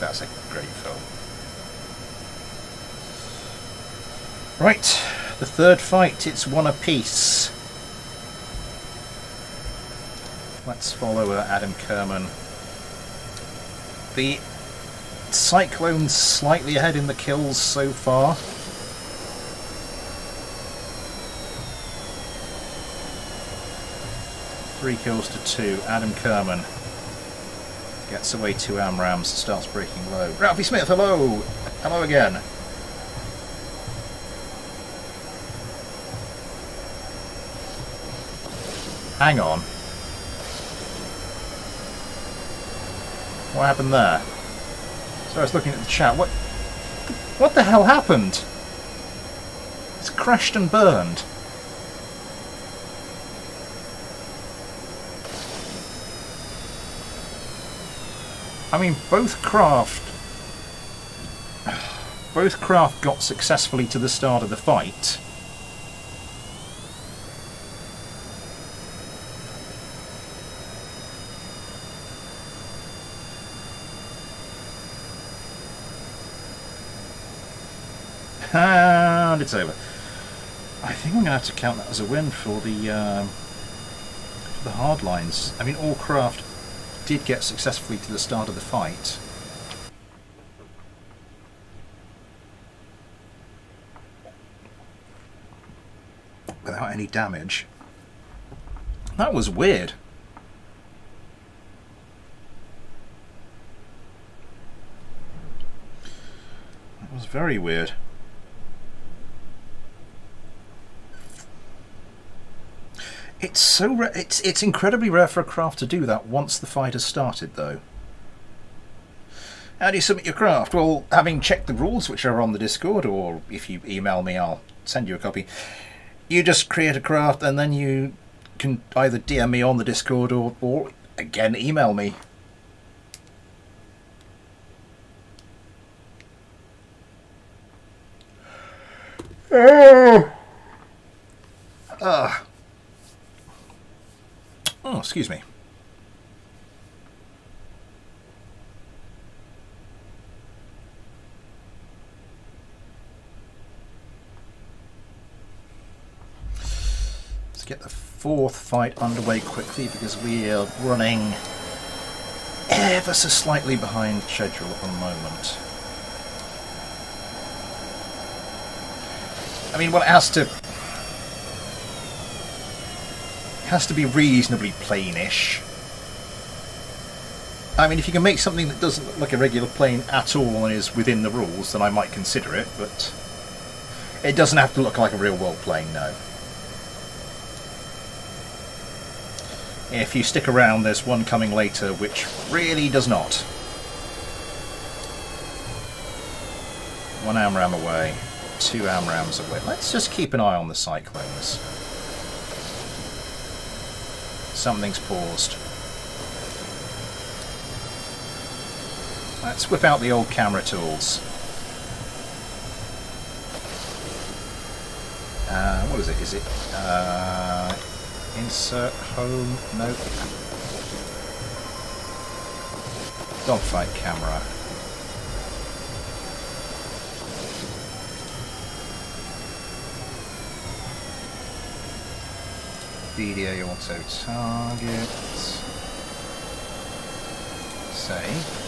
Speaker 1: That's a great film. Right, the third fight, it's one apiece. Let's follow Adam Kerman. The Cyclone's slightly ahead in the kills so far. Three kills to two. Adam Kerman gets away two AMRAAMs, starts breaking low. Ralphie Smith, hello! Hello again. Hang on. What happened there? So I was looking at the chat. What the hell happened? It's crashed and burned. I mean, both craft got successfully to the start of the fight. And it's over. I think I'm going to have to count that as a win for the hard lines. I mean, all craft did get successfully to the start of the fight. Without any damage. That was weird. That was very weird. It's so rare. It's incredibly rare for a craft to do that once the fight has started, though. How do you submit your craft? Well, having checked the rules which are on the Discord, or if you email me, I'll send you a copy. You just create a craft, and then you can either DM me on the Discord or again, email me. Oh, excuse me. get the fourth fight underway quickly because we are running ever so slightly behind schedule at the moment. I mean, well, it has to be reasonably plainish. I mean, if you can make something that doesn't look like a regular plane at all and is within the rules, then I might consider it, but it doesn't have to look like a real-world plane, no. If you stick around, there's one coming later which really does not. 1 AMRAAM away, 2 AMRAAMs away. Let's just keep an eye on the Cyclones. Something's paused. Let's whip out the old camera tools. What is it? Is it insert home? No. Dogfight camera. VDA auto target. Save.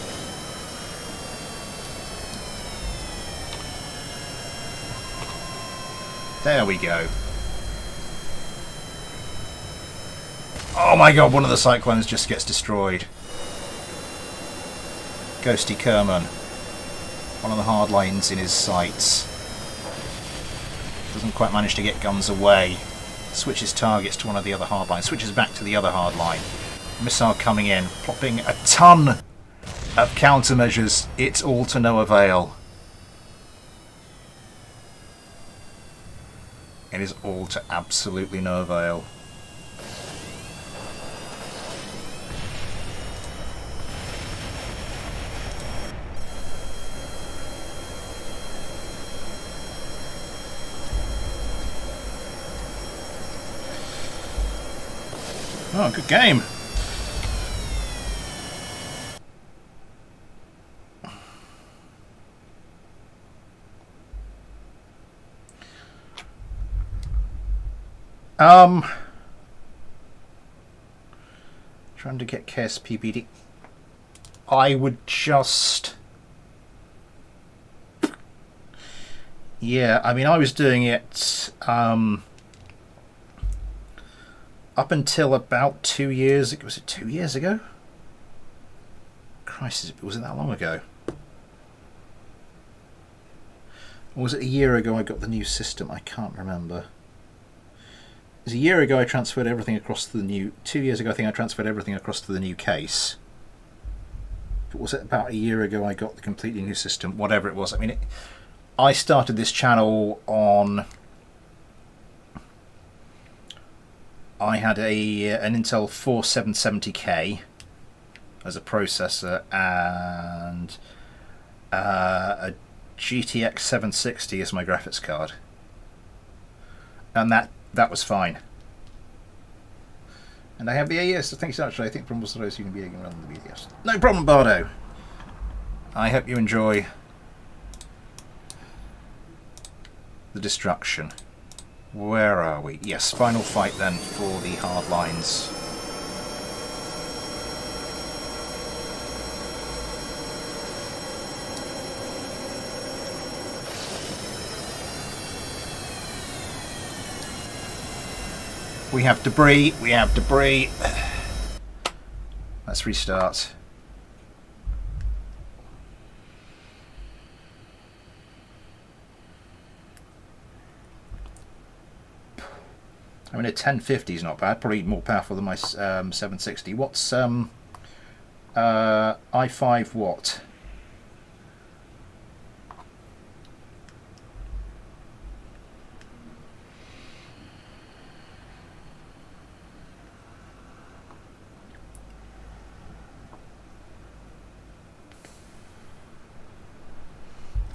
Speaker 1: There we go. Oh my god, one of the Cyclones just gets destroyed. Ghosty Kerman. One of the hardlines in his sights. Doesn't quite manage to get guns away. Switches targets to one of the other hardlines. Switches back to the other hardline. Missile coming in. Plopping a ton of countermeasures. It's all to no avail. It is all to absolutely no avail. Oh, good game. Trying to get KSPBD. I would just... Yeah, I mean, I was doing it up until about 2 years ago. Was it 2 years ago? Christ, was it that long ago? Or was it a year ago I got the new system? I can't remember. It was a year ago I transferred everything across to the new... 2 years ago I think I transferred everything across to the new case. But was it about a year ago I got the completely new system? Whatever it was. I mean, I started this channel on... I had an Intel 4770K as a processor and a GTX 760 as my graphics card. And that was fine. And I have the AES, so thanks so much. I think from most of those you can be able to run the BDS. No problem, Bardo. I hope you enjoy the destruction. Where are we? Yes, final fight then for the hard lines. We have debris, we have debris. Let's restart. I mean, a 1050 is not bad, probably more powerful than my 760. What's i5 what?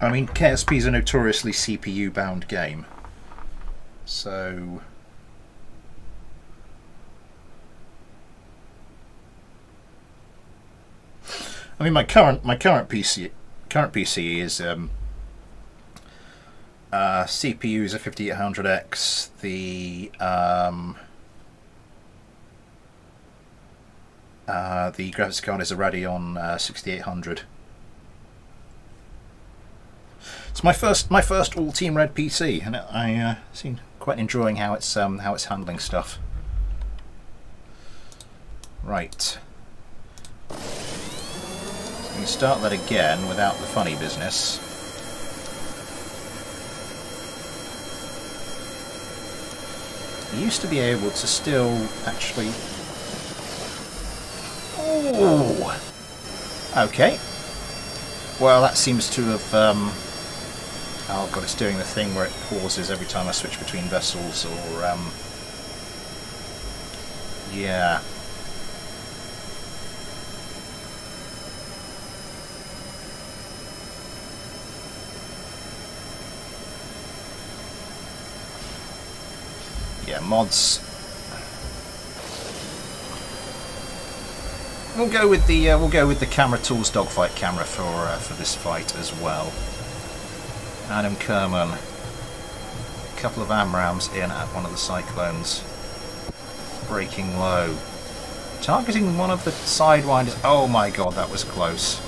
Speaker 1: I mean, KSP is a notoriously CPU-bound game, so I mean, my current PC is CPU is a 5800X. The the graphics card is a Radeon 6800. It's my first all Team Red PC, and I seem quite enjoying how it's handling stuff. Right. We can start that again without the funny business. You used to be able to still actually... Oh! Okay. Well, that seems to have... Oh god, it's doing the thing where it pauses every time I switch between vessels, or... Yeah. Yeah, mods. We'll go with the Camera Tools dogfight camera for this fight as well. Adam Kerman. A couple of AMRAMs in at one of the Cyclones. Breaking low. Targeting one of the Sidewinders. Oh my god, that was close.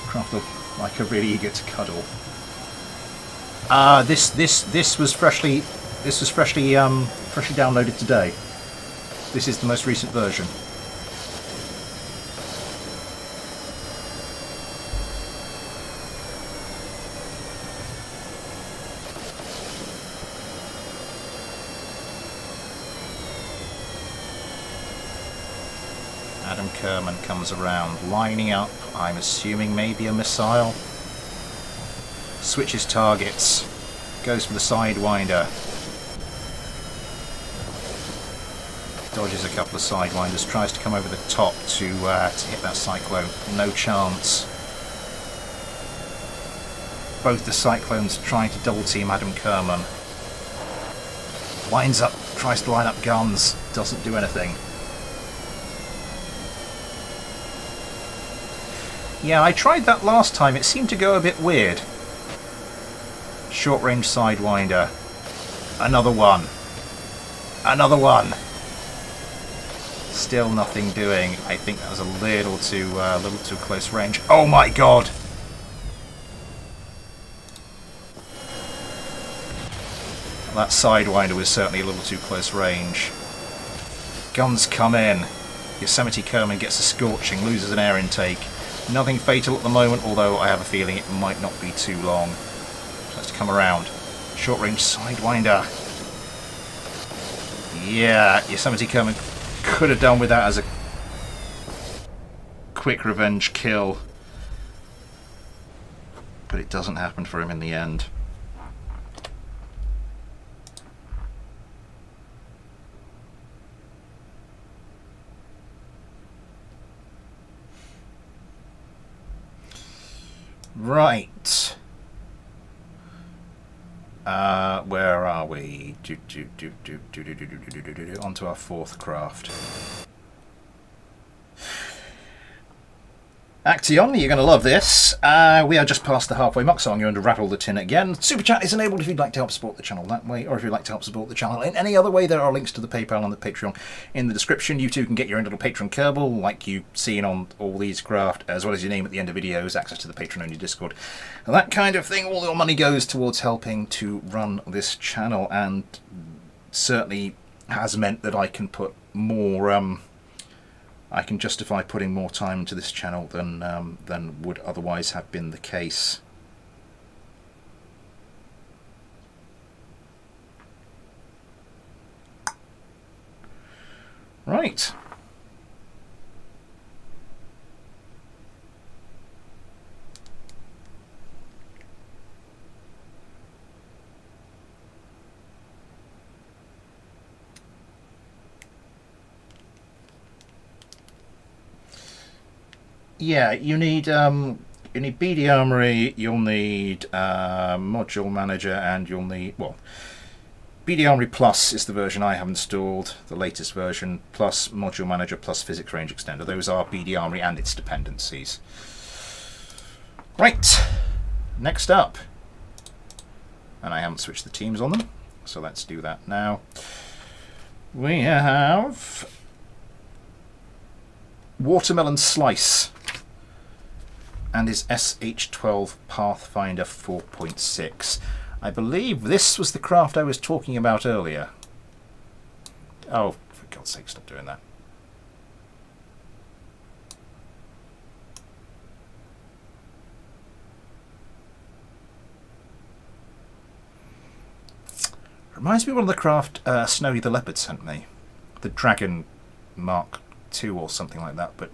Speaker 1: Craft looked like a really eager to cuddle. This was freshly downloaded today. This is the most recent version. Adam Kerman comes around, lining up, I'm assuming maybe a missile. Switches targets, goes for the Sidewinder. Dodges a couple of Sidewinders, tries to come over the top to hit that Cyclone. No chance. Both the Cyclones trying to double team Adam Kerman. Lines up, tries to line up guns, doesn't do anything. Yeah, I tried that last time, it seemed to go a bit weird. Short range Sidewinder. Another one. Another one. Still nothing doing. I think that was a little too close range. Oh my god! That Sidewinder was certainly a little too close range. Guns come in. Yosemite Kerman gets a scorching, loses an air intake. Nothing fatal at the moment, although I have a feeling it might not be too long. Tries to come around. Short range Sidewinder. Yeah, Yosemite Kerman could have done with that as a quick revenge kill. But it doesn't happen for him in the end. Right. Where are we? On to our fourth craft. Action, you're going to love this. We are just past the halfway mark, so I'm going to rattle the tin again. Super Chat is enabled if you'd like to help support the channel that way, or if you'd like to help support the channel in any other way. There are links to the PayPal and the Patreon in the description. You too can get your own little Patreon Kerbal, like you've seen on all these craft, as well as your name at the end of videos, access to the Patreon only Discord, and that kind of thing. All your money goes towards helping to run this channel, and certainly has meant that I can put more... I can justify putting more time into this channel than would otherwise have been the case. Right. Yeah, you need BD Armory, you'll need Module Manager, and you'll need, well, BD Armory Plus is the version I have installed, the latest version, plus Module Manager plus Physics Range Extender. Those are BD Armory and its dependencies. Right, next up. And I haven't switched the teams on them, so let's do that now. We have Watermelon Slice and his SH-12 Pathfinder 4.6. I believe this was the craft I was talking about earlier. Oh, for God's sake, stop doing that. Reminds me of one of the craft Snowy the Leopard sent me. The Dragon Mark II or something like that. But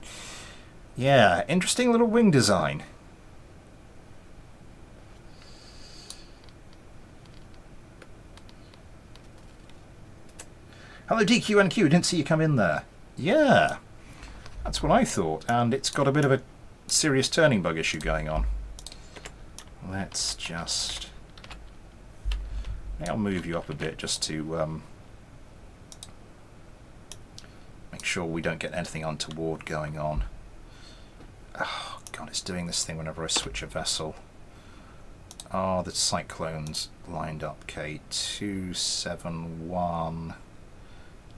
Speaker 1: yeah, interesting little wing design. Hello DQNQ, didn't see you come in there. Yeah, that's what I thought. And it's got a bit of a serious turning bug issue going on. Let's just... I'll move you up a bit just to make sure we don't get anything untoward going on. Oh God, it's doing this thing whenever I switch a vessel. Oh, the cyclones lined up. Okay, 271.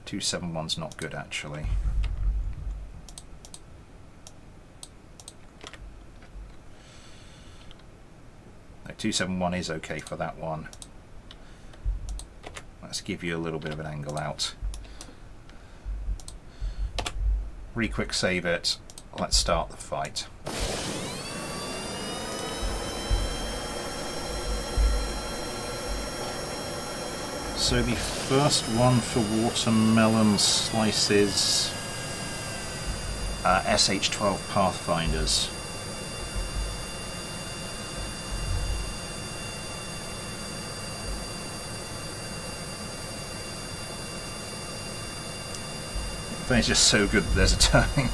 Speaker 1: 271's not good actually. No, 271 is okay for that one. Let's give you a little bit of an angle out. Re-quick save it. Let's start the fight. So the first one for Watermelon Slices, SH-12 Pathfinders. It's just so good that there's a turning.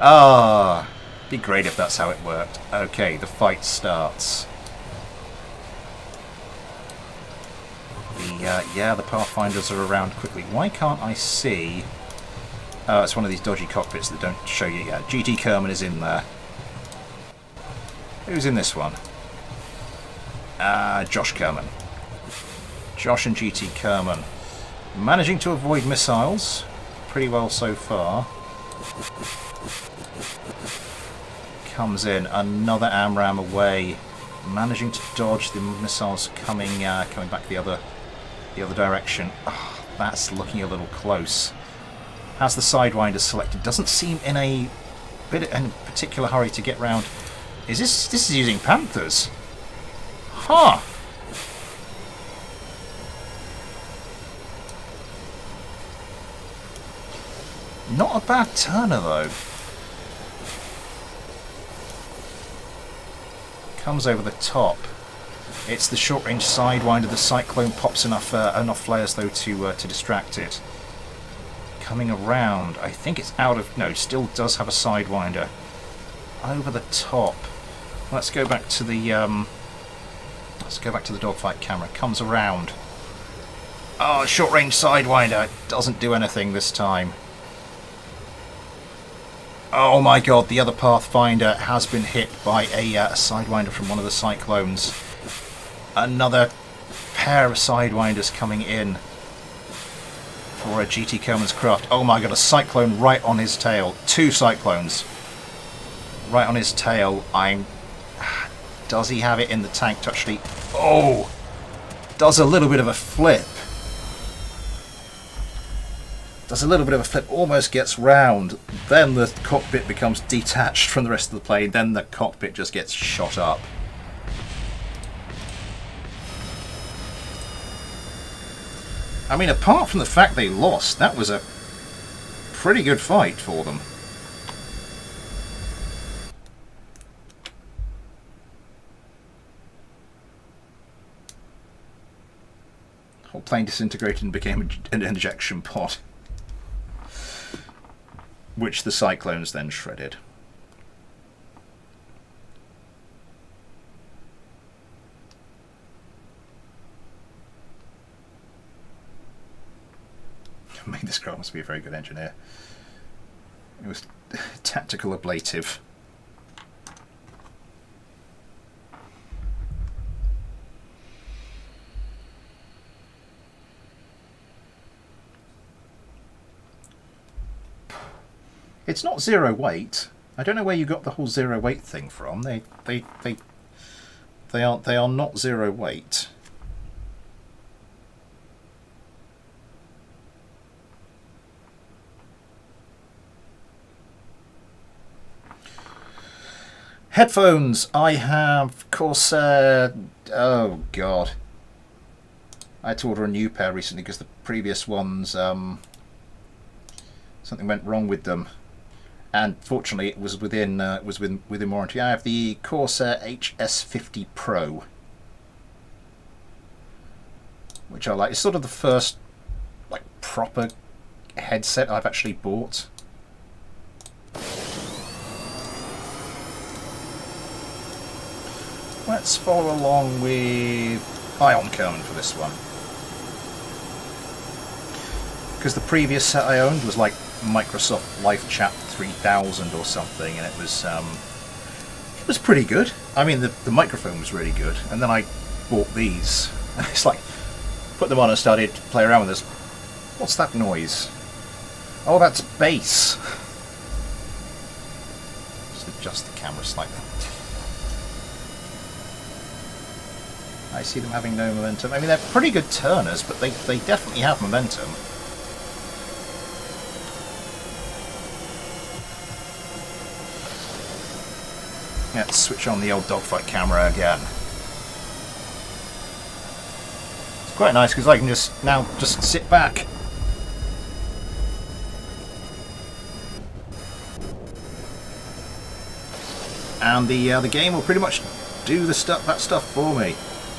Speaker 1: Ah, be great if that's how it worked. Okay, the fight starts. The Pathfinders are around quickly. Why can't I see? Oh, it's one of these dodgy cockpits that don't show you yet. GT Kerman is in there. Who's in this one? Josh Kerman. Josh and GT Kerman. Managing to avoid missiles pretty well so far. Comes in, another AMRAAM away, managing to dodge the missiles coming back the other direction. Oh, that's looking a little close. Has the Sidewinder selected? Doesn't seem in a particular hurry to get round. This is using Panthers? Huh. Not a bad turner though. Comes over the top. It's the short-range Sidewinder. The Cyclone pops enough flares though to distract it. Coming around, I think it's out of no. Still does have a Sidewinder over the top. Let's go back to the dogfight camera. Comes around. Oh, short-range Sidewinder doesn't do anything this time. Oh my God, the other Pathfinder has been hit by a Sidewinder from one of the Cyclones. Another pair of Sidewinders coming in for a GT Kerman's craft. Oh my God, a Cyclone right on his tail. Two Cyclones right on his tail. Does he have it in the tank to actually... Oh! Does a little bit of a flip. Does a little bit of a flip, almost gets round, then the cockpit becomes detached from the rest of the plane, then the cockpit just gets shot up. I mean, apart from the fact they lost, that was a pretty good fight for them. The whole plane disintegrated and became an ejection pod, which the Cyclones then shredded. I mean, this girl must be a very good engineer. It was tactical ablative. It's not zero weight. I don't know where you got the whole zero weight thing from. They are not zero weight. Headphones. I have Corsair. Oh god. I had to order a new pair recently because the previous ones, something went wrong with them, and fortunately it was within warranty. I have the Corsair HS50 Pro, which I like. It's sort of the first like proper headset I've actually bought. Let's follow along with Ion Kerman for this one, because the previous set I owned was like Microsoft Live Chat 3000 or something, and it was pretty good. I mean, the microphone was really good, and then I bought these, and it's like, put them on and started to play around with this. What's that noise? Oh, that's bass. Just adjust the camera slightly. I see them having no momentum. I mean, they're pretty good turners, but they definitely have momentum. Let's switch on the old dogfight camera again. It's quite nice because I can just sit back. And the game will pretty much do that stuff for me.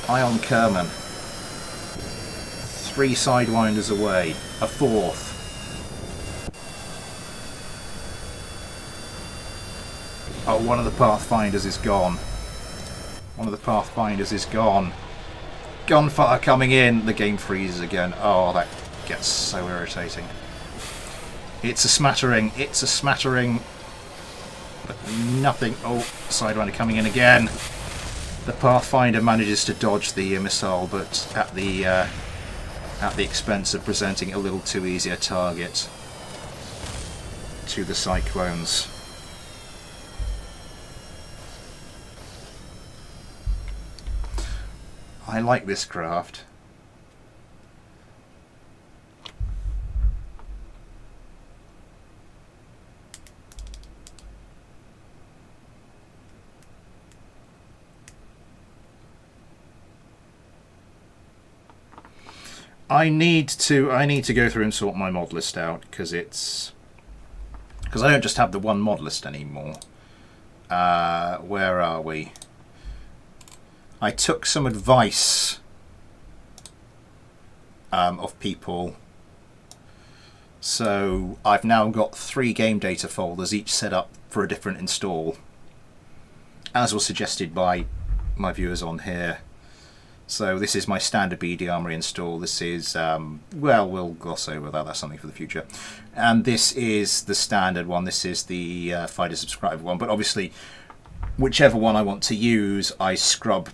Speaker 1: Ion Kerman. 3 sidewinders away. A 4th. Oh, one of the Pathfinders is gone. One of the Pathfinders is gone. Gunfire coming in. The game freezes again. Oh, that gets so irritating. It's a smattering. It's a smattering. But nothing. Oh, Sidewinder coming in again. The Pathfinder manages to dodge the missile, but at the expense of presenting a little too easy a target to the Cyclones. I like this craft. I need to go through and sort my mod list out, because I don't just have the one mod list anymore. Where are we? I took some advice of people, so I've now got 3 game data folders, each set up for a different install, as was suggested by my viewers on here. So this is my standard BD Armory install. This is, well, we'll gloss over that. That's something for the future. And this is the standard one. This is the Fighter subscriber one. But obviously, whichever one I want to use, I scrub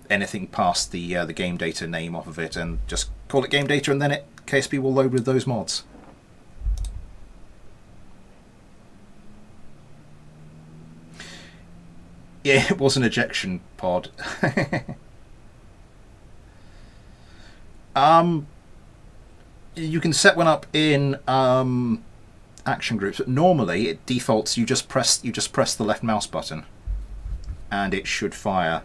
Speaker 1: anything past the game data name off of it and just call it game data, and then KSP will load with those mods. Yeah, it was an ejection pod. You can set one up in action groups, but normally it defaults you just press the left mouse button and it should fire.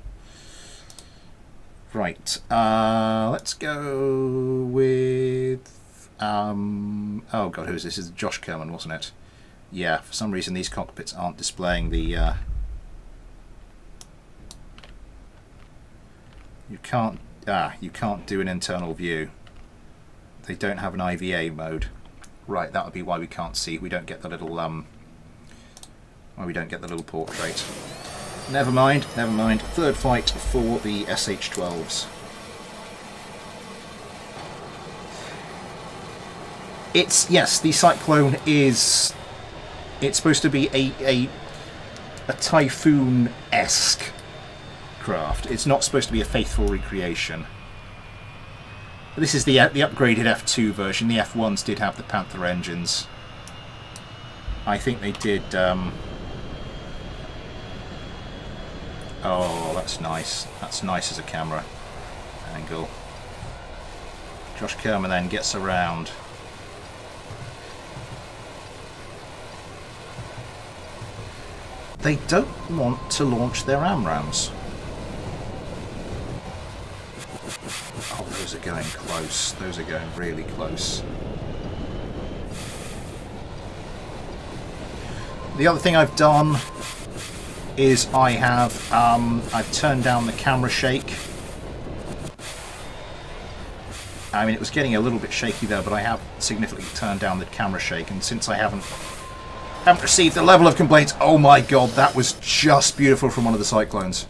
Speaker 1: Right, let's go with oh god, who is this? This is Josh Kerman, wasn't it? Yeah, for some reason these cockpits aren't displaying the you can't do an internal view. They don't have an IVA mode. Right, that would be why we can't see. We don't get the little why we don't get the little portrait. Never mind, never mind. Third fight for the SH-12s. Yes, the Cyclone is, it's supposed to be a Typhoon-esque craft. It's not supposed to be a faithful recreation. This is the upgraded F2 version. The F1s did have the Panther engines. I think they did... Oh, that's nice. That's nice as a camera angle. Josh Kerman then gets around. They don't want to launch their AMRAAMs. Oh, those are going close. Those are going really close. The other thing I've done is I've turned down the camera shake. I mean, it was getting a little bit shaky there, but I have significantly turned down the camera shake, and since I haven't received the level of complaints, oh my god, that was just beautiful from one of the Cyclones.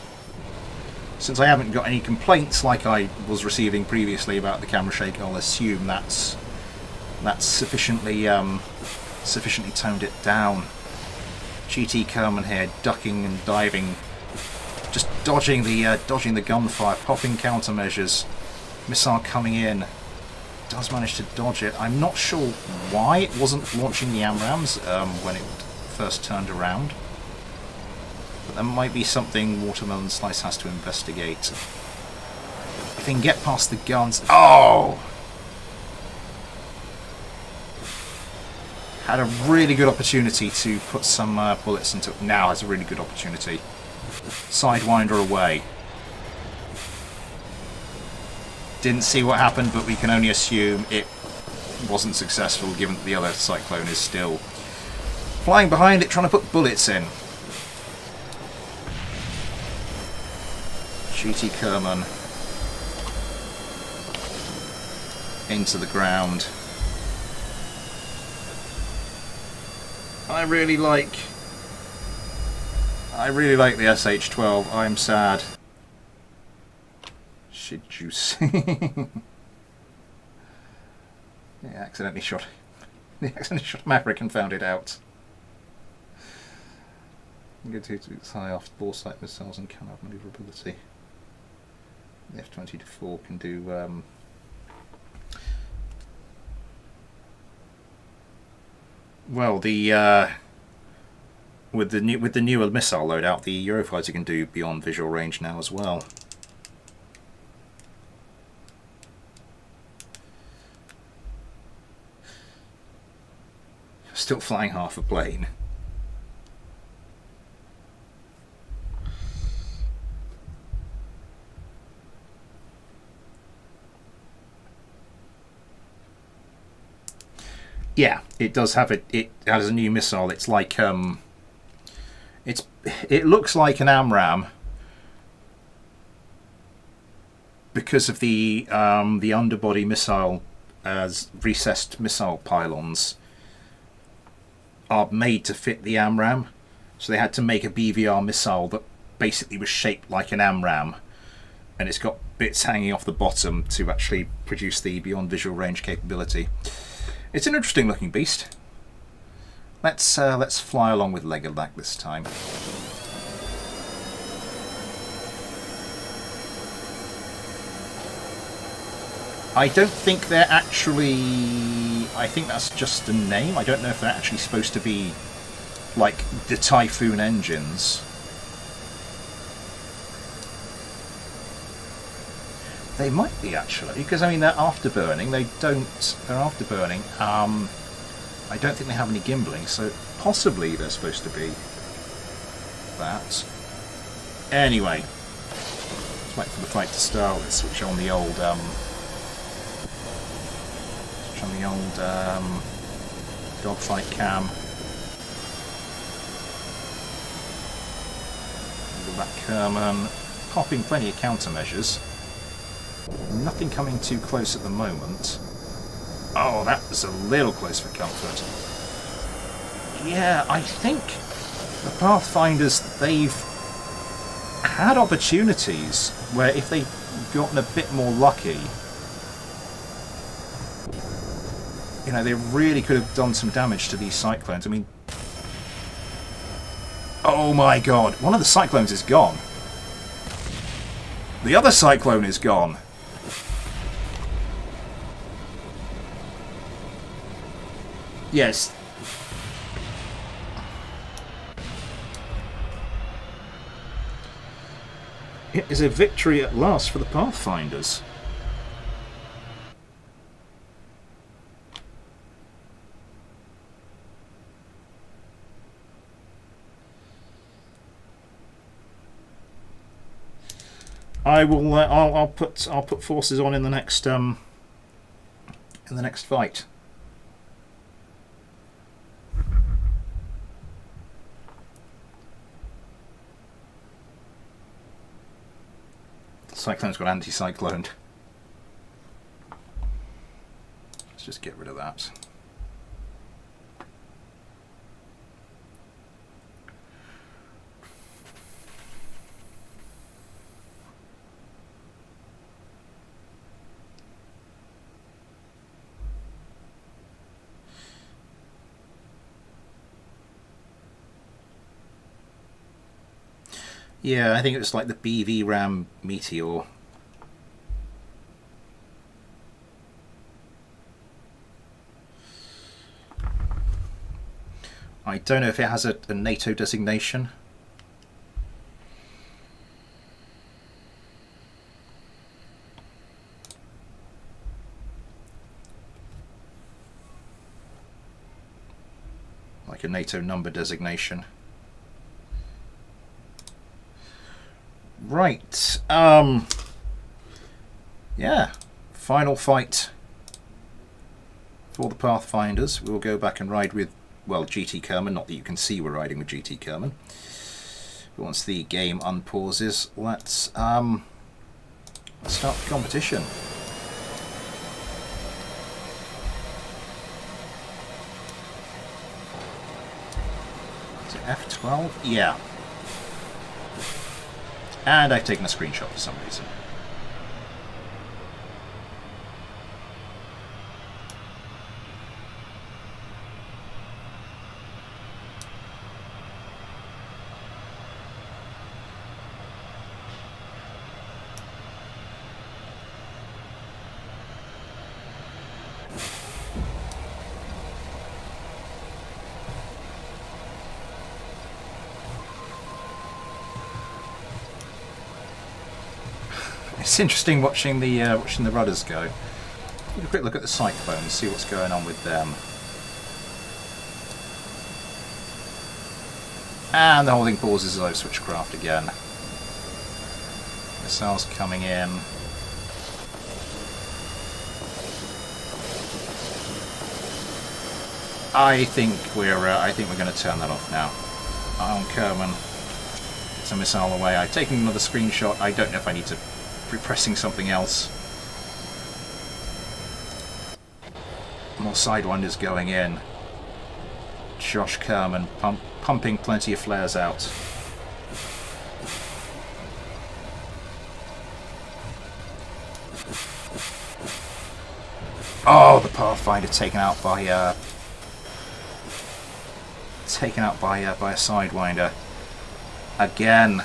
Speaker 1: Since I haven't got any complaints like I was receiving previously about the camera shake, I'll assume that's sufficiently toned it down. GT Kerman here, ducking and diving, just dodging the gunfire, popping countermeasures. Missile coming in, does manage to dodge it. I'm not sure why it wasn't launching the AMRAAMs when it first turned around, but there might be something Watermelon Slice has to investigate. If they can get past the guns. Oh! Had a really good opportunity to put some bullets into it. Now has a really good opportunity. Sidewinder away. Didn't see what happened, but we can only assume it wasn't successful, given that the other Cyclone is still flying behind it, trying to put bullets in. GT Kerman into the ground. I really like the SH-12. I'm sad. Shit juice. Yeah, accidentally shot Maverick and found it out. Good to high off ball sight missiles and can have maneuverability. The F-22 can do well, with the newer missile loadout, the Eurofighter can do beyond visual range now as well. Still flying half a plane. Yeah, it does have it. It has a new missile. It's like it looks like an AMRAAM because of the underbody missile as recessed missile pylons are made to fit the AMRAAM, so they had to make a BVR missile that basically was shaped like an AMRAAM, and it's got bits hanging off the bottom to actually produce the beyond visual range capability. It's an interesting looking beast. Let's fly along with Legodak this time. I don't think they're actually... I think that's just a name. I don't know if they're actually supposed to be like the Typhoon engines. They might be actually, because I mean they're afterburning. They're afterburning. I don't think they have any gimbling, so possibly they're supposed to be that. Anyway, let's wait for the fight to start. Let's switch on the old dogfight cam. Look at that Kerman popping plenty of countermeasures. Nothing coming too close at the moment. Oh, that was a little close for comfort. Yeah, I think the Pathfinders, they've had opportunities where if they'd gotten a bit more lucky, you know, they really could have done some damage to these Cyclones. I mean, oh my god, one of the Cyclones is gone. The other Cyclone is gone. Yes. It is a victory at last for the Pathfinders. I'll put forces on in the next fight. Cyclone's got anti-cyclone. Let's just get rid of that. Yeah, I think it was like the BV Ram Meteor. I don't know if it has a NATO designation. Like a NATO number designation. Right, yeah, final fight for the Pathfinders. We'll go back and ride with, well, GT Kerman, not that you can see we're riding with GT Kerman. But once the game unpauses, let's start the competition. Is it F12? Yeah. And I've taken a screenshot for some reason. It's interesting watching the rudders go. Take a quick look at the Cyclones, see what's going on with them. And the whole thing pauses as I switch craft again. Missiles coming in. I think we're going to turn that off now. On Kerman, it's a missile away. I've taken another screenshot. I don't know if I need to be pressing something else. More Sidewinders going in. Josh Kerman pumping plenty of flares out. Oh, the Pathfinder taken out by a Sidewinder again.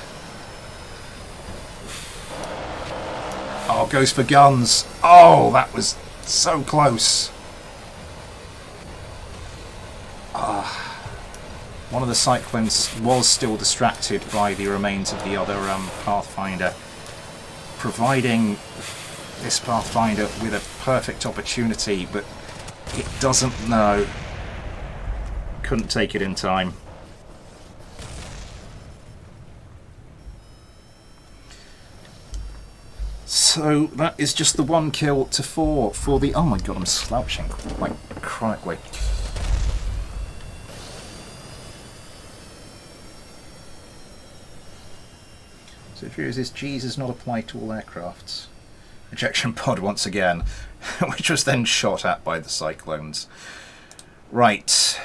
Speaker 1: Oh, goes for guns. Oh, that was so close. One of the Cyclones was still distracted by the remains of the other Pathfinder, providing this Pathfinder with a perfect opportunity, but it doesn't know. Couldn't take it in time. So that is just the 1 kill to 4 for the... Oh my god, I'm slouching like chronically. So if yours is G's does not apply to all aircrafts. Ejection pod once again, which was then shot at by the Cyclones. Right.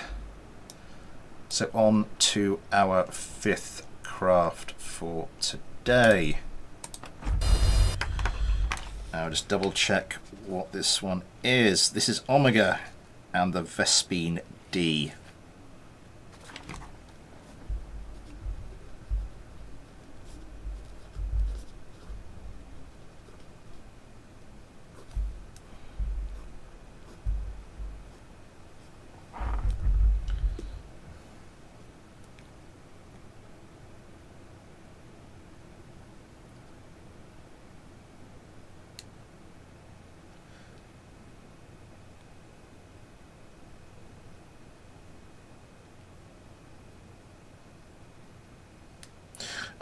Speaker 1: So on to our 5th craft for today. Now just double check what this one is. This is Omega and the Vespin D.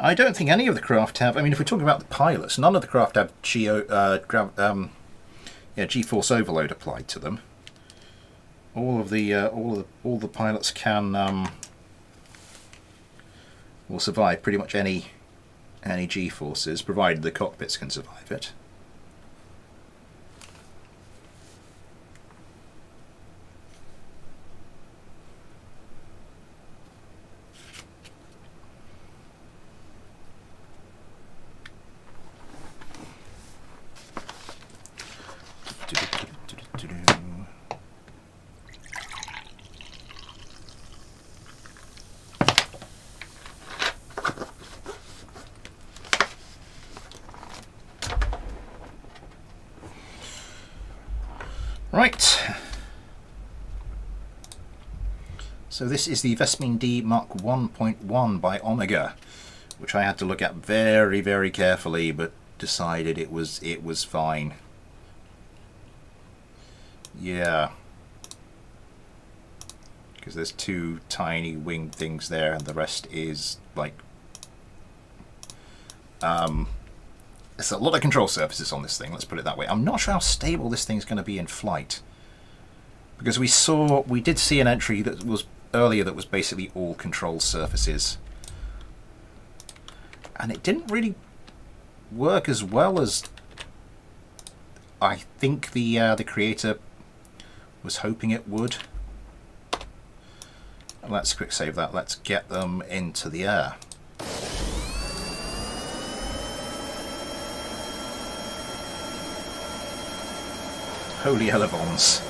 Speaker 1: I don't think any of the craft have. I mean, if we're talking about the pilots, none of the craft have G-force overload applied to them. All the pilots can will survive pretty much any G-forces, provided the cockpits can survive it. Right, so this is the Vespin D Mark 1.1 by Omega, which I had to look at very, very carefully, but decided it was fine. Yeah, because there's two tiny wing things there, and the rest is like there's a lot of control surfaces on this thing, let's put it that way. I'm not sure how stable this thing's going to be in flight, because we did see an entry that was earlier that was basically all control surfaces, and it didn't really work as well as I think the creator was hoping it would. Let's quick save that. Let's get them into the air. Holy elevons.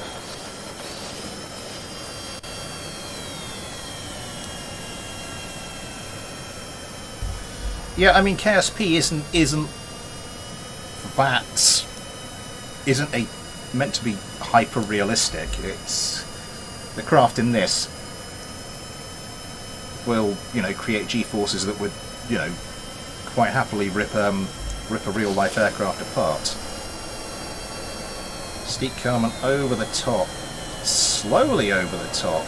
Speaker 1: Yeah, I mean KSP isn't meant to be hyper realistic. It's the craft in this will, create G-forces that would, quite happily rip a real life aircraft apart. Steep Kerman over the top, slowly over the top,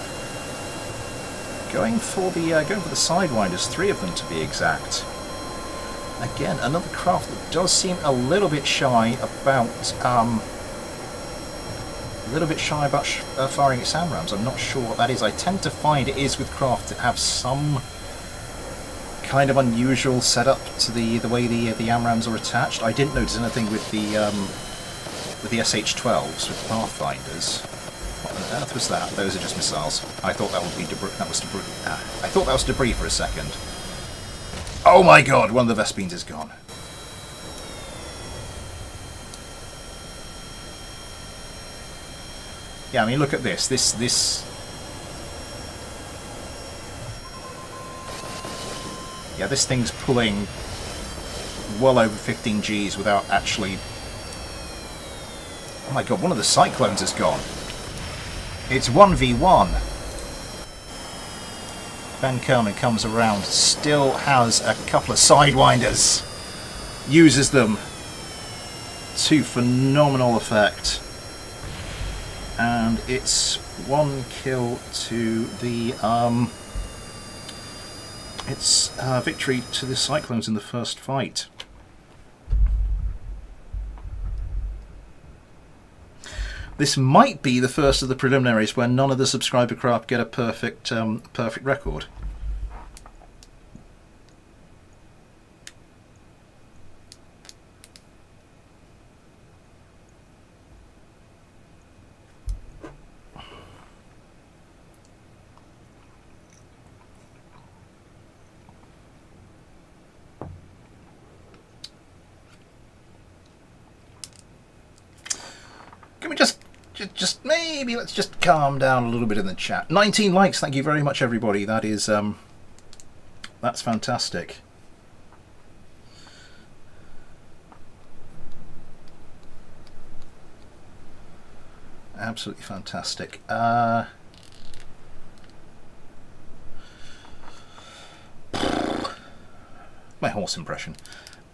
Speaker 1: going for the sidewinders, 3 of them to be exact. Again, another craft that does seem a little bit shy about firing its AMRAAMs. I'm not sure what that is. I tend to find it is with craft that have some kind of unusual setup to the way the AMRAAMs are attached. I didn't notice anything with the SH-12s, with Pathfinders. What on earth was that? Those are just missiles. I thought that would be debris. I thought that was debris for a second. Oh my god, one of the Vespins is gone. Yeah, I mean, look at this. Yeah, this thing's pulling well over 15 Gs without actually... Oh my god, one of the Cyclones is gone. It's 1v1. Ben Kerman comes around, still has a couple of Sidewinders. Uses them to phenomenal effect. And it's 1 kill to the... it's victory to the Cyclones in the first fight. This might be the first of the preliminaries where none of the subscriber craft get a perfect record. Can we just maybe let's just calm down a little bit in the chat. 19 likes, thank you very much everybody. That is that's fantastic. Absolutely fantastic. My horse impression.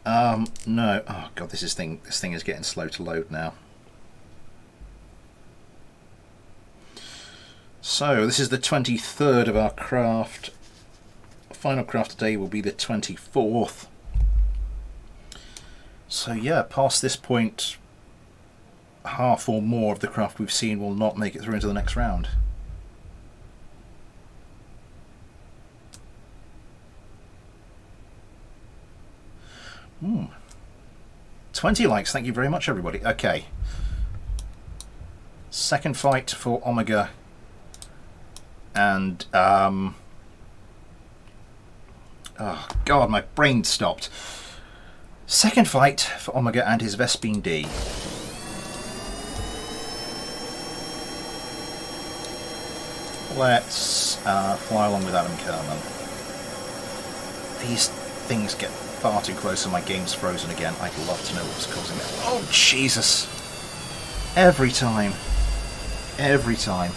Speaker 1: No. Oh god, this thing is getting slow to load now. So this is the 23rd of our craft final craft today will be the 24th. So yeah, past this point, half or more of the craft we've seen will not make it through into the next round. Hmm. 20 likes, thank you very much everybody. Okay. Second fight for Omega and oh god, my brain stopped. Second fight for Omega and his Vespin D. Let's fly along with Adam Kerman. These things get far too close and my game's frozen again. I'd love to know what's causing it. Oh Jesus! Every time. Every time.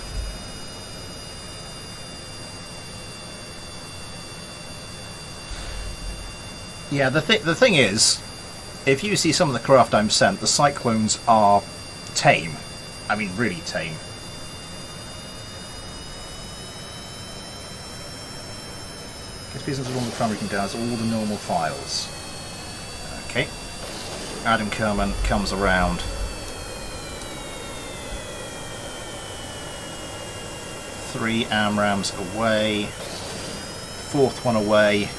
Speaker 1: Yeah, the thing is, if you see some of the craft I'm sent, the Cyclones are tame. I mean, really tame. Guess business along the primary can down all the normal files. Okay. Adam Kerman comes around. Three AMRAAMs away. Fourth one away.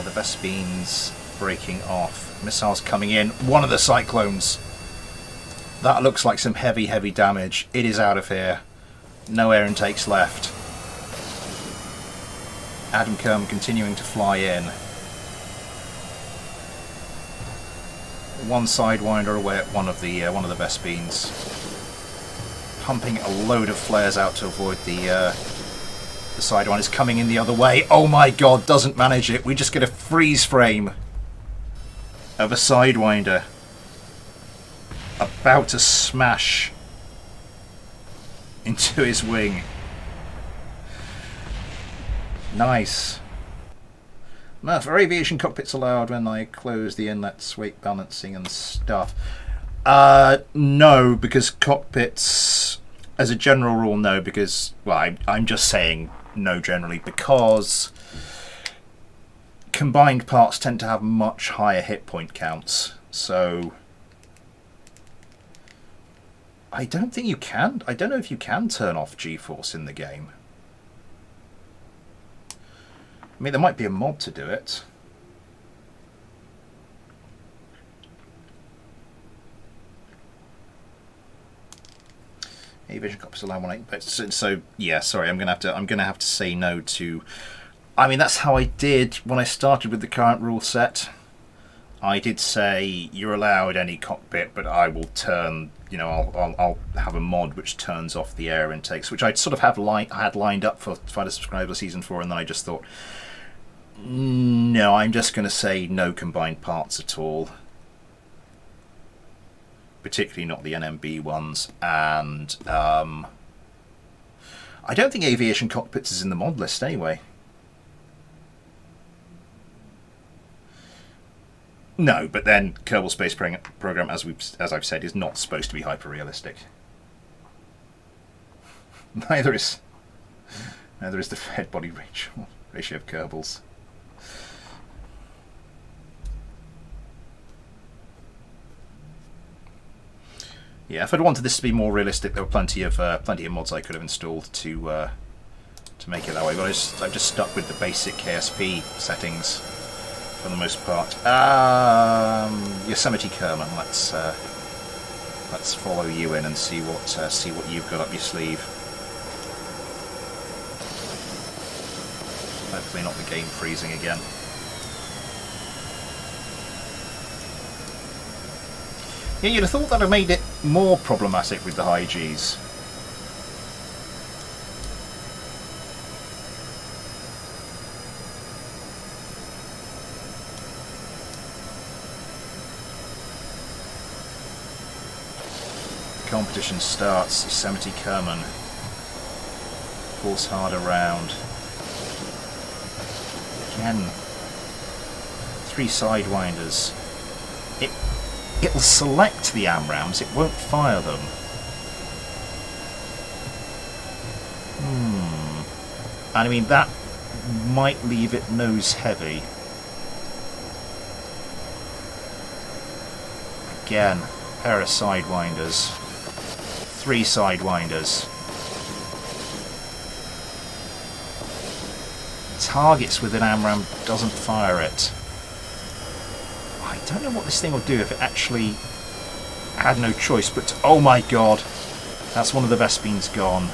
Speaker 1: The Vespin's breaking off. Missiles coming in. One of the Cyclones. That looks like some heavy, heavy damage. It is out of here. No air intakes left. Adam Kerman continuing to fly in. One Sidewinder away at one of the Vespins. Pumping a load of flares out to avoid the Sidewinder is coming in the other way. Oh my god, doesn't manage it. We just get a freeze frame of a Sidewinder about to smash into his wing. Nice. Now, for aviation cockpits allowed when I close the inlets, weight balancing and stuff. No, because cockpits, as a general rule, no, because, well, I'm just saying no generally, because combined parts tend to have much higher hit point counts, so I don't think you can. I don't know if you can turn off G-force in the game. I mean, there might be a mod to do it. Aviation cockpits allow 1.8, but so yeah. Sorry, I'm gonna have to say no to. I mean, that's how I did when I started with the current rule set. I did say you're allowed any cockpit, but I will turn. You know, I'll have a mod which turns off the air intakes, which I'd sort of had lined up for Fighter Subscriber Season 4, and then I just thought, no, I'm just going to say no combined parts at all. Particularly not the NMB ones, and I don't think aviation cockpits is in the mod list anyway. No, but then Kerbal Space Program, as I've said, is not supposed to be hyper realistic. Neither is the head body ratio of Kerbals. Yeah, if I'd wanted this to be more realistic, there were plenty of mods I could have installed to make it that way. But I've just stuck with the basic KSP settings for the most part. Yosemite Kerman, let's follow you in and see what you've got up your sleeve. Hopefully not the game freezing again. Yeah, you'd have thought that would have made it more problematic with the high Gs. The competition starts. Yosemite Kerman pulls hard around. Again, 3 Sidewinders. It'll select the AMRAAMs, it won't fire them. And I mean, that might leave it nose heavy. Again, pair of sidewinders. 3 sidewinders. Targets with an AMRAAM, doesn't fire it. I don't know what this thing will do if it actually had no choice but to, oh my god, that's one of the Vespins gone.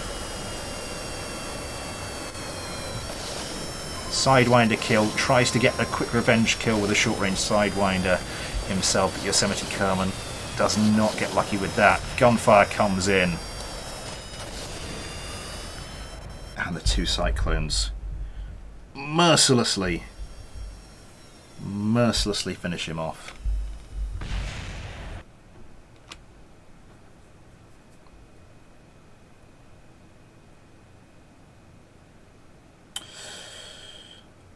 Speaker 1: Sidewinder kill, tries to get a quick revenge kill with a short range Sidewinder himself, but Yosemite Kerman does not get lucky with that. Gunfire comes in. And the 2 Cyclones mercilessly finish him off.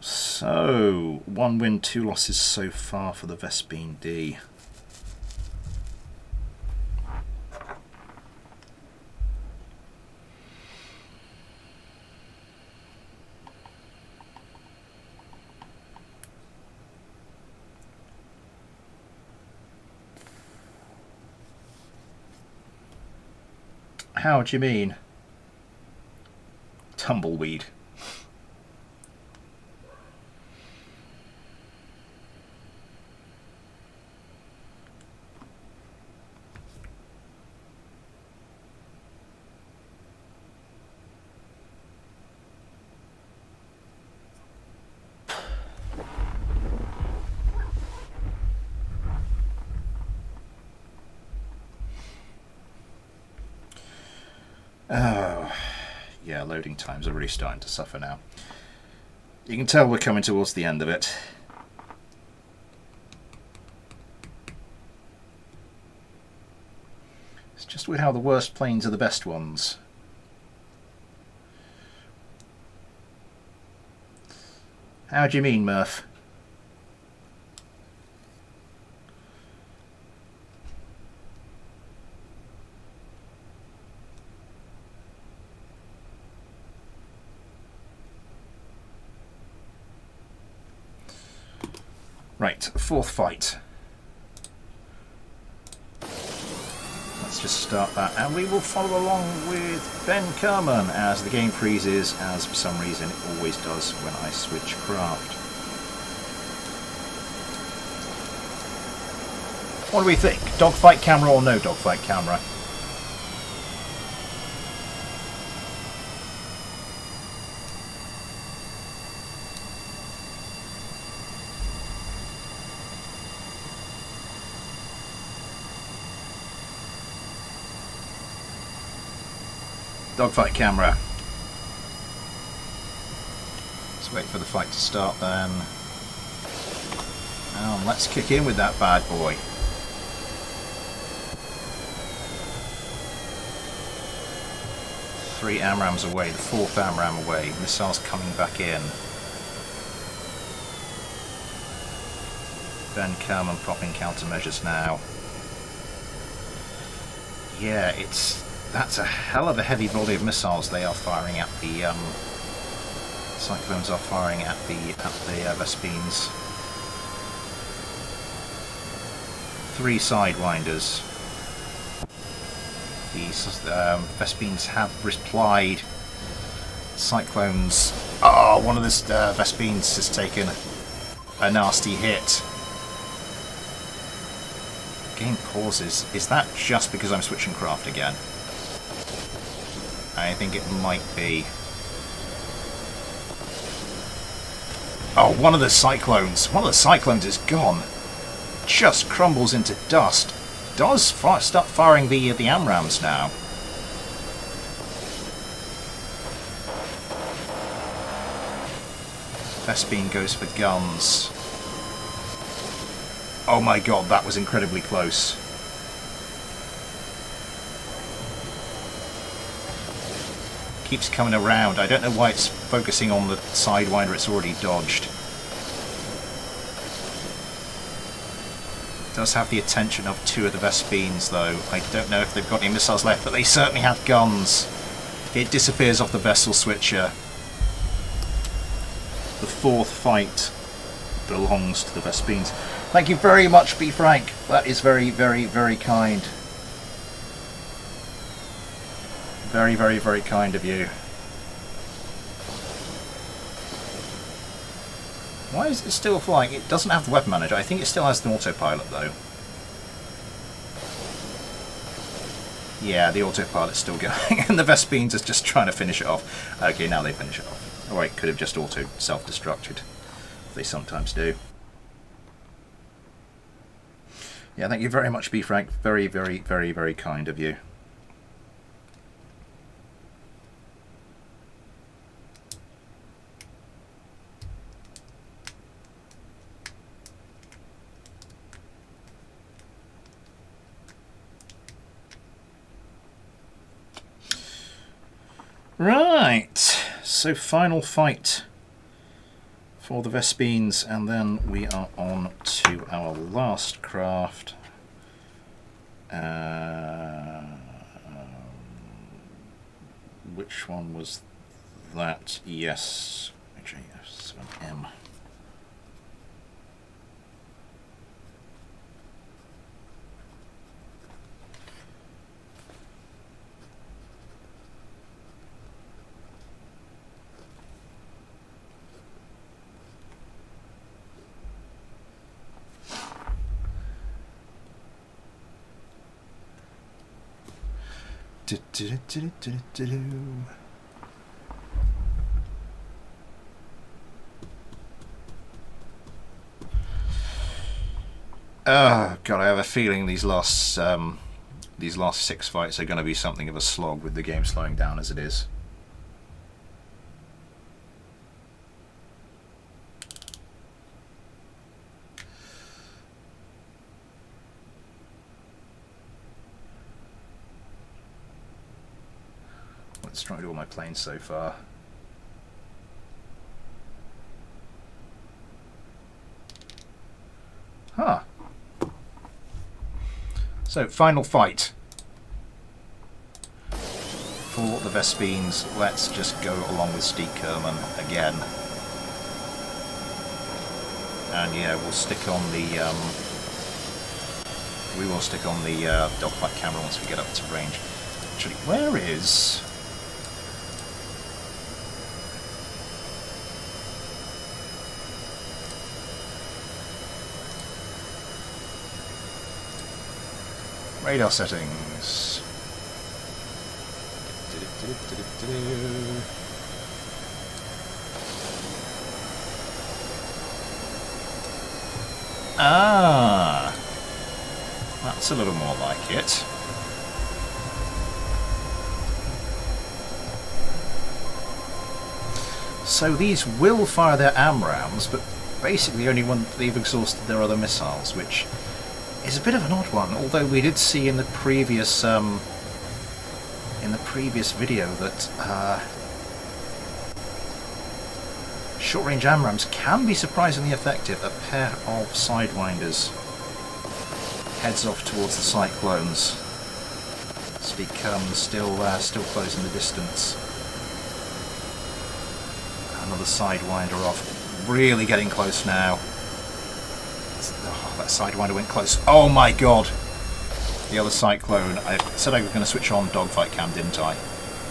Speaker 1: So, 1 win, 2 losses so far for the Vespin D. How do you mean? Tumbleweed. Oh, yeah, loading times are really starting to suffer now. You can tell we're coming towards the end of it. It's just with how the worst planes are the best ones. How do you mean, Murph? Right, 4th fight. Let's just start that, and we will follow along with Ben Kerman as the game freezes, as for some reason it always does when I switch craft. What do we think? Dogfight camera or no dogfight camera? Dogfight camera. Let's wait for the fight to start then. And let's kick in with that bad boy. Three AMRAAMs away, the 4th AMRAAM away, missiles coming back in. Ben Kerman popping countermeasures now. Yeah, that's a hell of a heavy volley of missiles they are firing at the Cyclones are firing at the Vespins. 3 Sidewinders. These Vespins have replied. Cyclones. Oh, one of the Vespins has taken a nasty hit. Game pauses. Is that just because I'm switching craft again? I think it might be. Oh, one of the Cyclones is gone. Just crumbles into dust. Does start firing the AMRAAMs now. Vespin goes for guns. Oh my god, that was incredibly close. Keeps coming around. I don't know why it's focusing on the Sidewinder it's already dodged. It does have the attention of 2 of the Vespins though. I don't know if they've got any missiles left, but they certainly have guns. it disappears off the vessel switcher. The fourth fight belongs to the Vespines. Thank you very much, B. Frank. That is very, very, very kind. Very, very, very kind of you. Why is it still flying? It doesn't have the weapon manager. I think it still has the autopilot though. Yeah, the autopilot's still going, and the Vespines is just trying to finish it off. Okay, now they finish it off. Or it could have just auto self-destructed. They sometimes do. Yeah, thank you very much, B. Frank. Very, very, very, very kind of you. Right, so final fight for the Vespines, and then we are on to our last craft. Which one was that? Yes, F7M. Oh god, I have a feeling these last 6 fights are going to be something of a slog, with the game slowing down as it is. Destroyed all my planes so far. Huh. So, final fight for the Vespines. Let's just go along with Tycon again. And yeah, we'll stick on the dogfight camera once we get up to range. Actually, where is... radar settings. Ah, that's a little more like it. So these will fire their AM rounds, but basically only when they've exhausted their other missiles, which is a bit of an odd one. Although we did see in the previous video that short-range AMRAAMs can be surprisingly effective. A pair of Sidewinders heads off towards the Cyclones. Tycon still closing the distance. Another Sidewinder off, really getting close now. Oh, that Sidewinder went close. Oh my god! The other Cyclone. I said I was going to switch on dogfight cam, didn't I?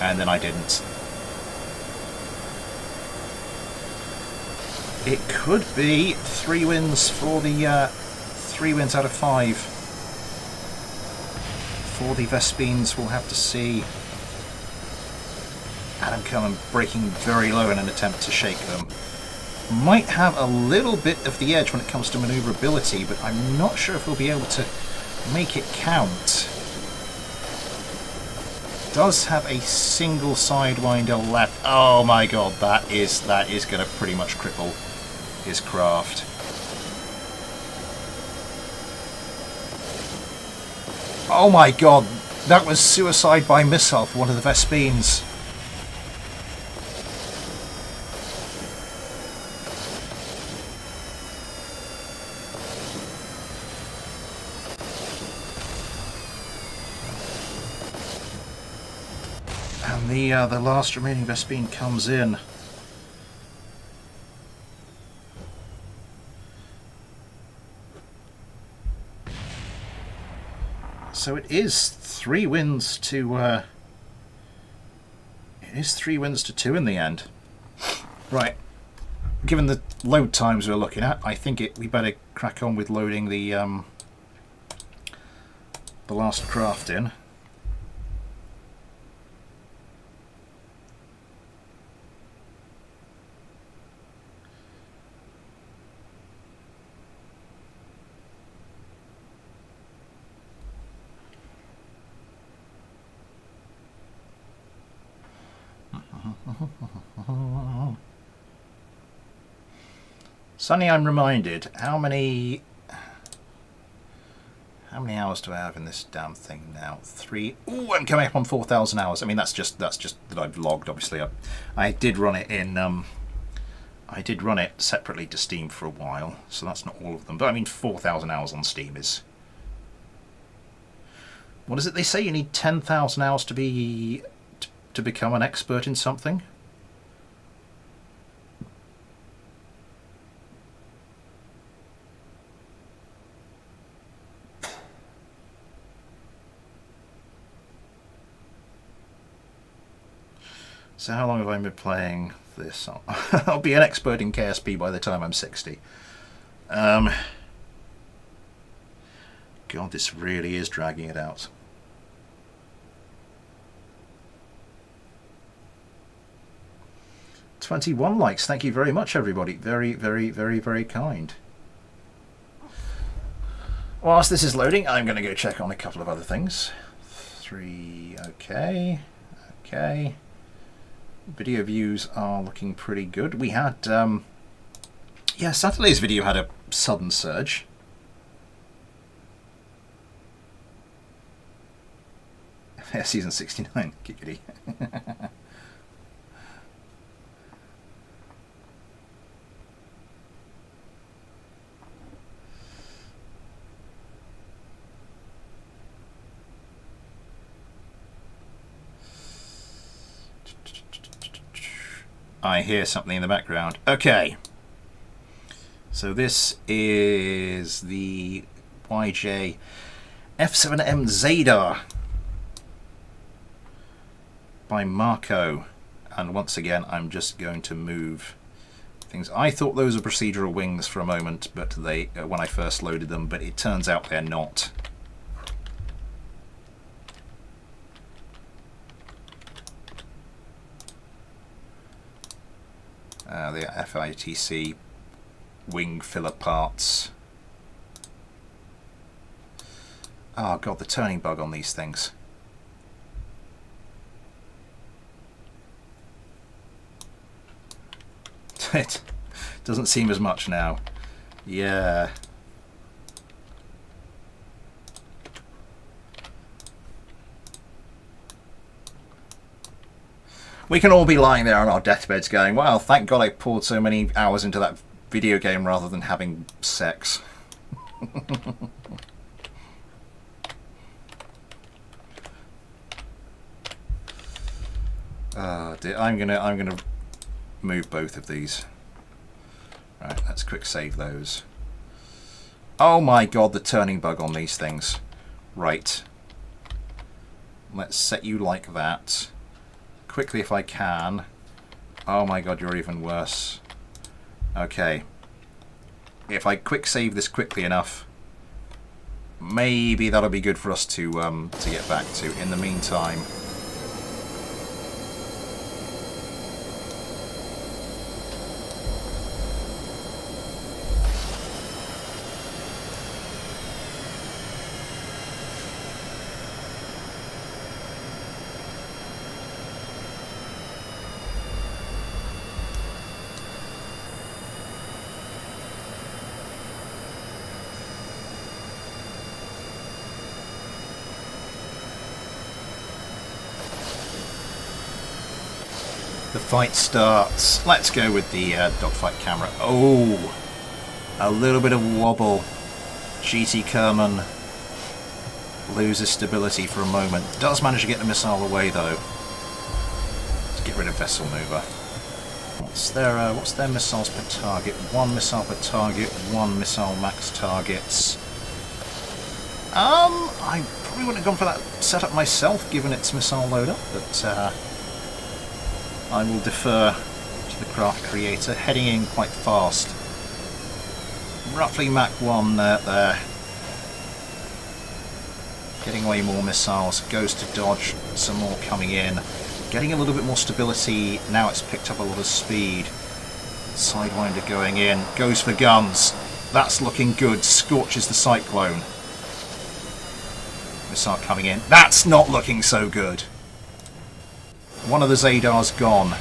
Speaker 1: And then I didn't. It could be 3 wins for the 3 wins out of 5 for the Vespines. We'll have to see. Adam Kerman breaking very low in an attempt to shake them. Might have a little bit of the edge when it comes to maneuverability, but I'm not sure if we'll be able to make it count. Does have a single Sidewinder left. Oh my god, that is going to pretty much cripple his craft. Oh my god, that was suicide by missile for one of the Vespines. And the last remaining Vespin comes in. So it is 3 wins to it is 3 wins to 2 in the end. Right. Given the load times we're looking at, I think we better crack on with loading the last craft in. Suddenly I'm reminded, how many hours do I have in this damn thing now? 3. Ooh, I'm coming up on 4,000 hours. I mean, that's just that I've logged. Obviously, I did run it in. I did run it separately to Steam for a while, so that's not all of them. But I mean, 4,000 hours on Steam is. What is it they say? You need 10,000 hours to become an expert in something. So how long have I been playing this? I'll be an expert in KSP by the time I'm 60. God, this really is dragging it out. "21 likes. Thank you very much, everybody. Very, very, very, very kind. Whilst this is loading, I'm going to go check on a couple of other things. 3, okay. Okay. Video views are looking pretty good. We had, yeah, Saturday's video had a sudden surge. Yeah, season 69, giggity. I hear something in the background. Okay. So this is the YJ F7M Zadar by Marco. And once again, I'm just going to move things. I thought those were procedural wings for a moment, but they when I first loaded them, but it turns out they're not. The FITC wing filler parts. Oh god, the turning bug on these things. It doesn't seem as much now. Yeah. We can all be lying there on our deathbeds going, well, thank God I poured so many hours into that video game rather than having sex. Dear. I'm gonna move both of these. Right, let's quick save those. Oh my god, the turning bug on these things. Right. Let's set you like that. Quickly if I can. Oh my god, you're even worse. Okay. If I quick save this quickly enough, maybe that'll be good for us to get back to. In the meantime, the fight starts. Let's go with the dogfight camera. Oh, a little bit of wobble. GT Kerman loses stability for a moment. Does manage to get the missile away though. get rid of vessel mover. What's their missiles per target? 1 missile per target, 1 missile max targets. I probably wouldn't have gone for that setup myself, given its missile loader, but I will defer to the craft creator, heading in quite fast. Roughly Mach 1 there. Getting away more missiles, goes to dodge, some more coming in. Getting a little bit more stability, now it's picked up a lot of speed. Sidewinder going in, goes for guns. That's looking good, scorches the Cyclone. Missile coming in, that's not looking so good. One of the Zadar's gone.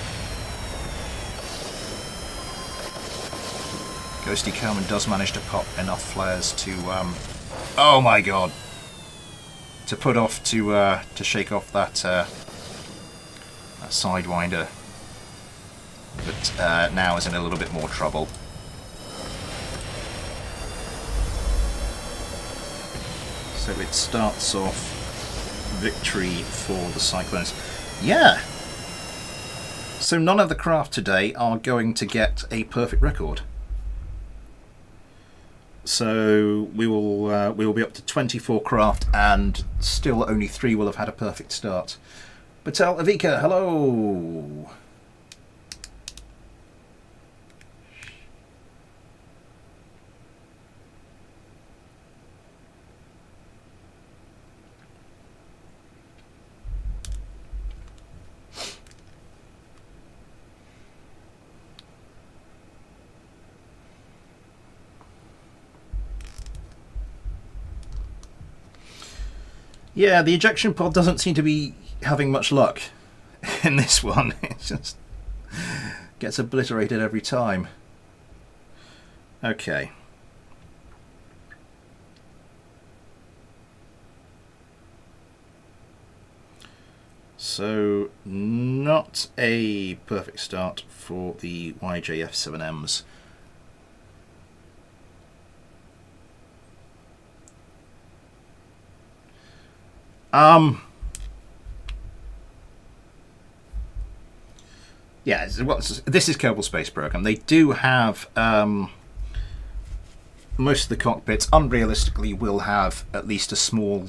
Speaker 1: Ghosty Kerman does manage to pop enough flares to, oh my god, to put off, to shake off that Sidewinder, but now is in a little bit more trouble. So it starts off victory for the Cyclones. Yeah! So none of the craft today are going to get a perfect record. So we will be up to 24 craft, and still only 3 will have had a perfect start. Patel Avika, hello! Yeah, the ejection pod doesn't seem to be having much luck in this one. It just gets obliterated every time. Okay. So, not a perfect start for the YJ F7Ms. Yeah, this is Kerbal Space Program. They do have most of the cockpits, unrealistically, will have at least a small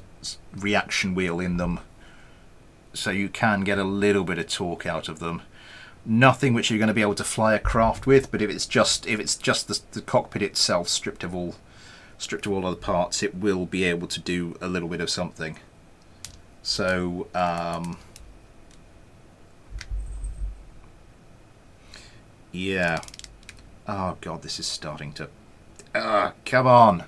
Speaker 1: reaction wheel in them, so you can get a little bit of torque out of them. Nothing which you're going to be able to fly a craft with, but if it's just the cockpit itself, stripped of all other parts, it will be able to do a little bit of something. So, yeah. Oh god, this is starting to... come on!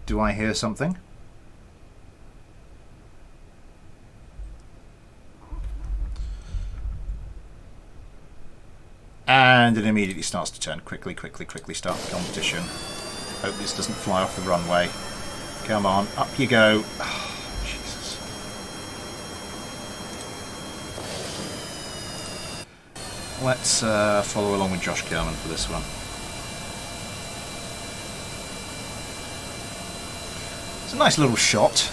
Speaker 1: Do I hear something? And it immediately starts to turn. Quickly start the competition. Hope this doesn't fly off the runway. Come on, up you go. Oh, Jesus. Let's follow along with Josh Kerman for this one. It's a nice little shot.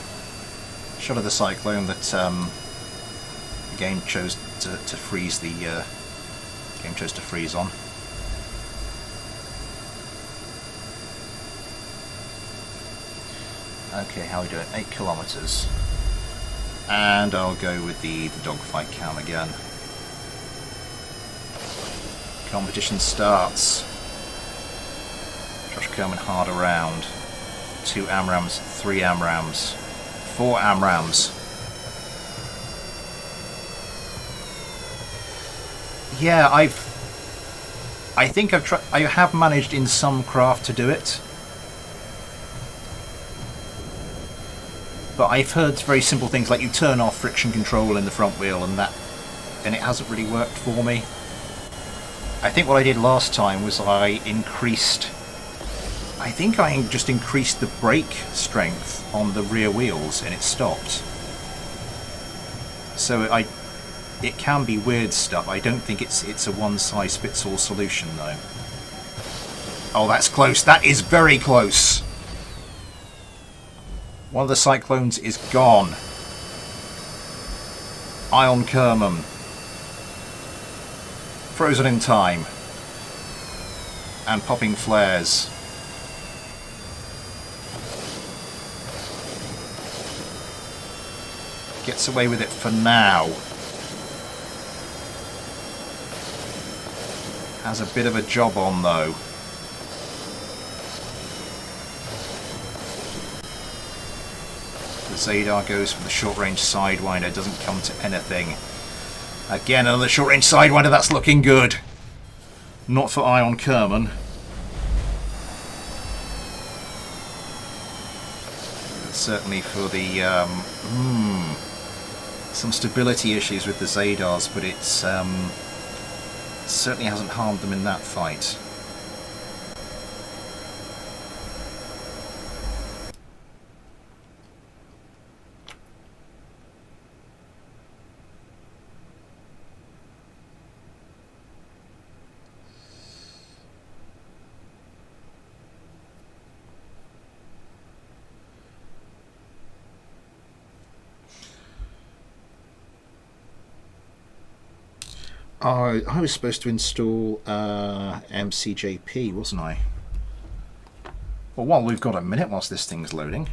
Speaker 1: Shot of the Cyclone that the game chose to freeze the... chose to freeze on. Okay, how are we doing? 8 kilometers. And I'll go with the dogfight cam again. Competition starts. Josh Kerman hard around. 2 AMRAAMs, 3 AMRAAMs, 4 AMRAAMs. Yeah, I think I have managed in some craft to do it, but I've heard very simple things like you turn off friction control in the front wheel, and it hasn't really worked for me. I think what I did last time was I think I just increased the brake strength on the rear wheels, and it stopped. So It can be weird stuff. I don't think it's a one-size-fits-all solution, though. Oh, that's close. That is very close. One of the cyclones is gone. Ion Kerman. Frozen in time. And popping flares. Gets away with it for now. Has a bit of a job on, though. The Zadar goes for the short-range Sidewinder, doesn't come to anything. Again, another short-range Sidewinder, that's looking good. Not for Ion Kerman. But certainly for the... some stability issues with the Zadars, but it's... certainly hasn't harmed them in that fight. I was supposed to install MCJP, wasn't I? Well, while we've got a minute, whilst this thing's loading.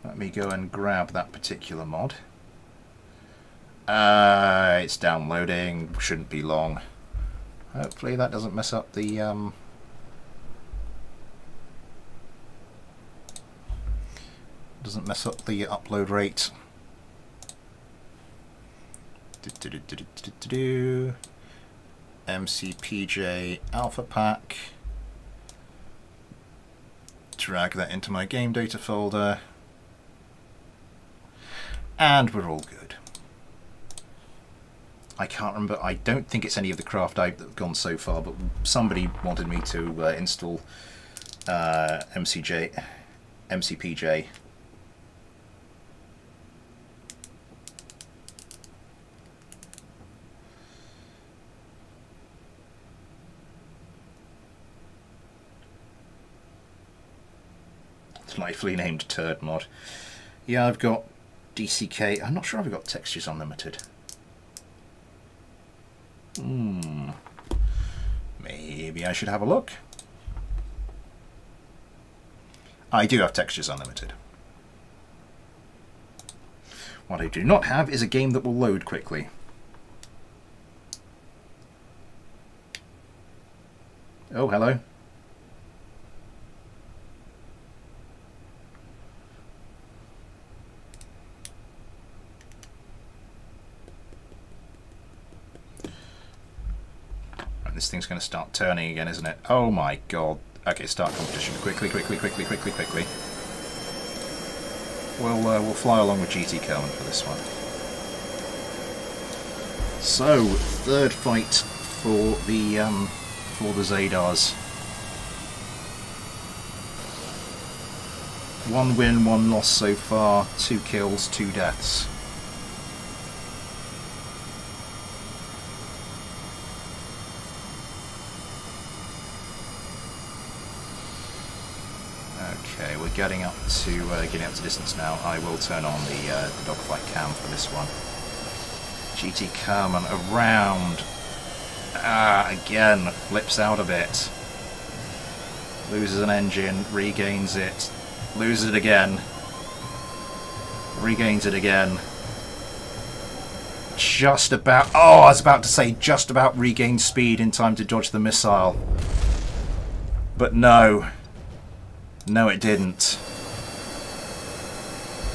Speaker 1: Let me go and grab that particular mod. It's downloading, shouldn't be long. Hopefully that doesn't mess up the upload rate. MCPJ Alpha Pack. Drag that into my game data folder. And we're all good. I can't remember, I don't think it's any of the craft that have gone so far, but somebody wanted me to install MCPJ. Slightly named Turd Mod. Yeah, I've got DCK, I'm not sure I've got Textures Unlimited. Maybe I should have a look. I do have Textures Unlimited. What I do not have is a game that will load quickly. Oh, hello. This thing's going to start turning again, isn't it? Oh my god. Okay, start competition. Quickly. We'll fly along with GT Kerman for this one. So, third fight for the Zadars. 1 win, 1 loss so far, 2 kills, 2 deaths. Okay, we're getting up to distance now. I will turn on the dogfight cam for this one. GT Kerman around. Again, flips out a bit. Loses an engine, regains it, loses it again, regains it again. Just about, I was about to say just about regained speed in time to dodge the missile. But no. No, it didn't.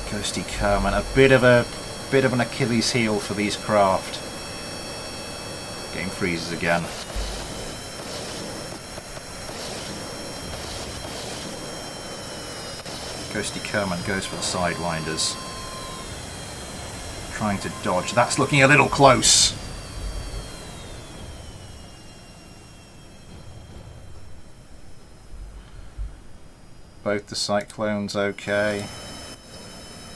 Speaker 1: Ghosty Kerman, a bit of an Achilles heel for these craft. Game freezes again. Ghosty Kerman goes for the Sidewinders. Trying to dodge. That's looking a little close. both the Cyclones okay.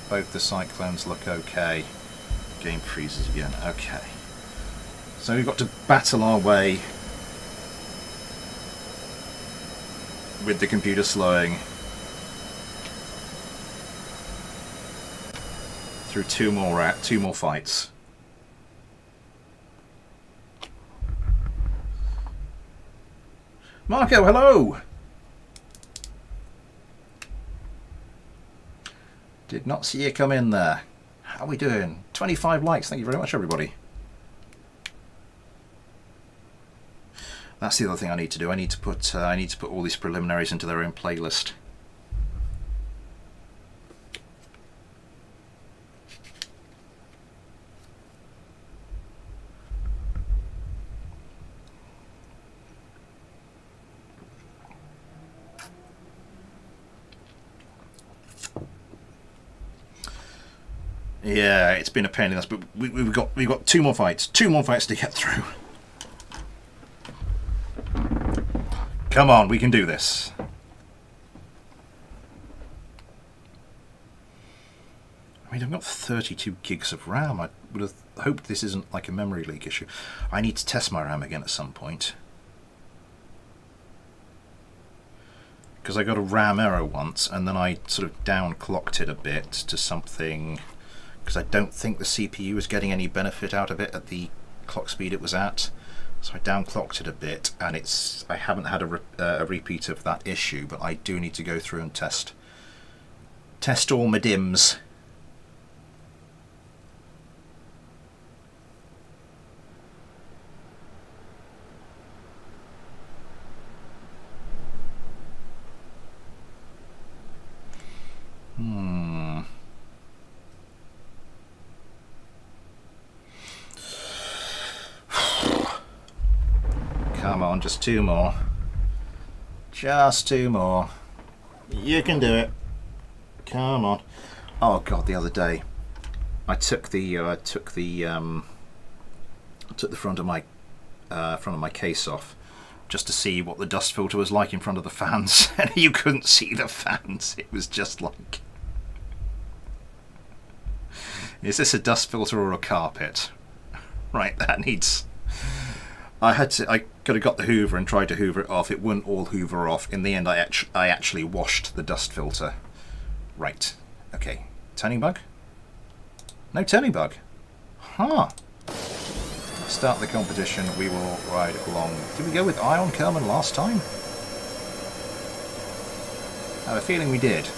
Speaker 1: Both the Cyclones look okay. Game freezes again. Okay. So we've got to battle our way with the computer slowing through two more fights. Marco, hello! Did not see you come in there. How are we doing? 25 likes, thank you very much everybody. That's the other thing I need to do. I need to put all these preliminaries into their own playlist. Yeah, it's been a pain in the ass, but we've got two more fights to get through. Come on, we can do this. I mean, I've got 32 gigs of RAM. I would have hoped this isn't like a memory leak issue. I need to test my RAM again at some point. Because I got a RAM error once, and then I sort of downclocked it a bit to something, because I don't think the CPU was getting any benefit out of it at the clock speed it was at. So I downclocked it a bit, and I haven't had a repeat of that issue, but I do need to go through and test all my DIMMs. Come on, just two more. Just two more. You can do it. Come on. Oh god, the other day I took the front of my case off just to see what the dust filter was like in front of the fans, and you couldn't see the fans. It was just like, is this a dust filter or a carpet? Right, that needs. I could have got the Hoover and tried to Hoover it off. It wouldn't all Hoover off. In the end, I actually washed the dust filter. Right. Okay. Turning bug? No turning bug. Huh. Start the competition. We will ride along. Did we go with Ion Kerman last time? I have a feeling we did.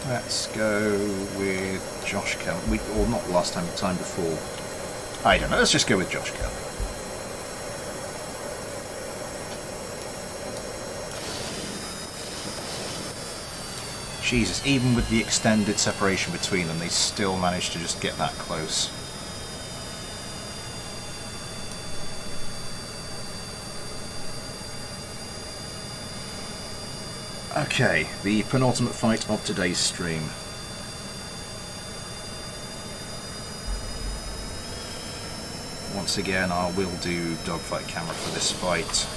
Speaker 1: Let's go with Josh Kerman. Or not last time, the time before. I don't know. Let's just go with Josh Kerman. Jesus, even with the extended separation between them, they still managed to just get that close. Okay, the penultimate fight of today's stream. Once again, I will do dogfight camera for this fight.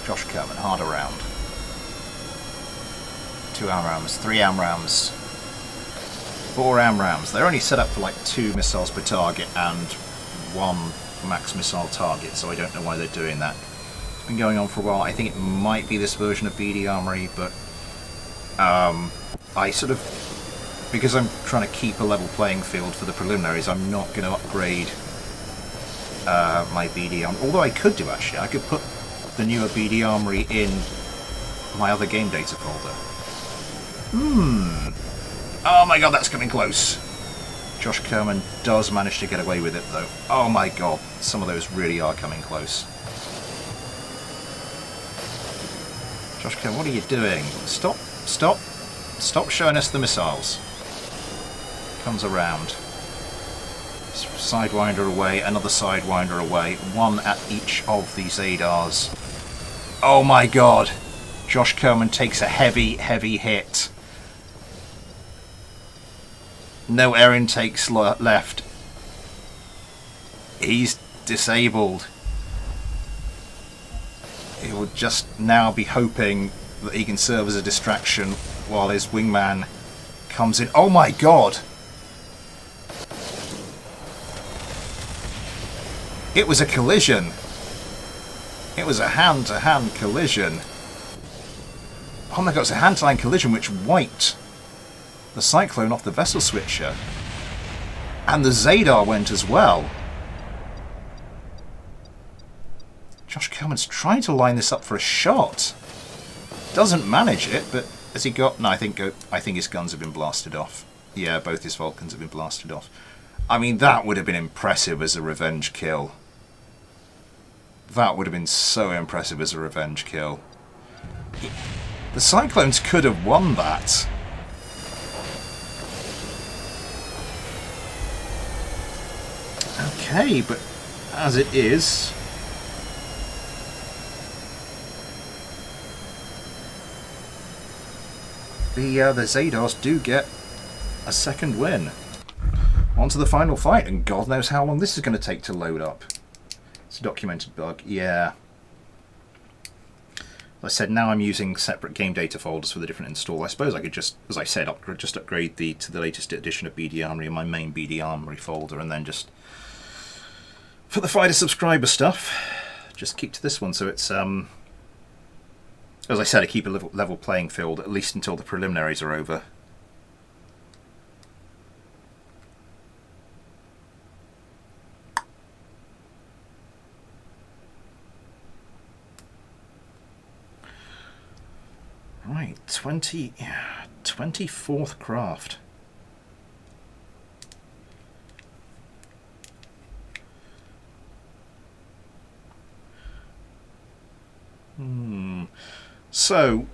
Speaker 1: Josh Kerman, harder round. 2 AMRAAMs, 3 AMRAAMs, 4 AMRAAMs. They're only set up for like 2 missiles per target and 1 max missile target, so I don't know why they're doing that. It's been going on for a while. I think it might be this version of BD Armory, but I sort of, because I'm trying to keep a level playing field for the preliminaries, I'm not going to upgrade my BD Armory. Although I could do, actually. I could put the newer BD Armory in my other game data folder. Oh my god, that's coming close. Josh Kerman does manage to get away with it, though. Oh my god, some of those really are coming close. Josh Kerman, what are you doing? Stop, stop, stop showing us the missiles. Comes around. Sidewinder away, another Sidewinder away. 1 at each of the Zadars. Oh my god. Josh Kerman takes a heavy, heavy hit. No air intakes left. He's disabled. He will just now be hoping that he can serve as a distraction while his wingman comes in. Oh my god! It was a collision. It was a hand-to-hand collision. Oh my god, it's a hand-to-hand collision which wiped the Cyclone off the vessel switcher. And the Zadar went as well. Josh Kerman's trying to line this up for a shot. Doesn't manage it, but has he got... No, I think his guns have been blasted off. Yeah, both his Vulcans have been blasted off. I mean, that would have been impressive as a revenge kill. That would have been so impressive as a revenge kill. The Cyclones could have won that. Okay, but as it is... The Zadars do get a second win. On to the final fight, and God knows how long this is going to take to load up. It's a documented bug, yeah. As I said, now I'm using separate game data folders for the different install. I suppose I could just, as I said, just upgrade to the latest edition of BD Armory in my main BD Armory folder, and then just, for the fighter subscriber stuff, just keep to this one. So it's, as I said, I keep a level playing field, at least until the preliminaries are over. Right, 24th craft. So,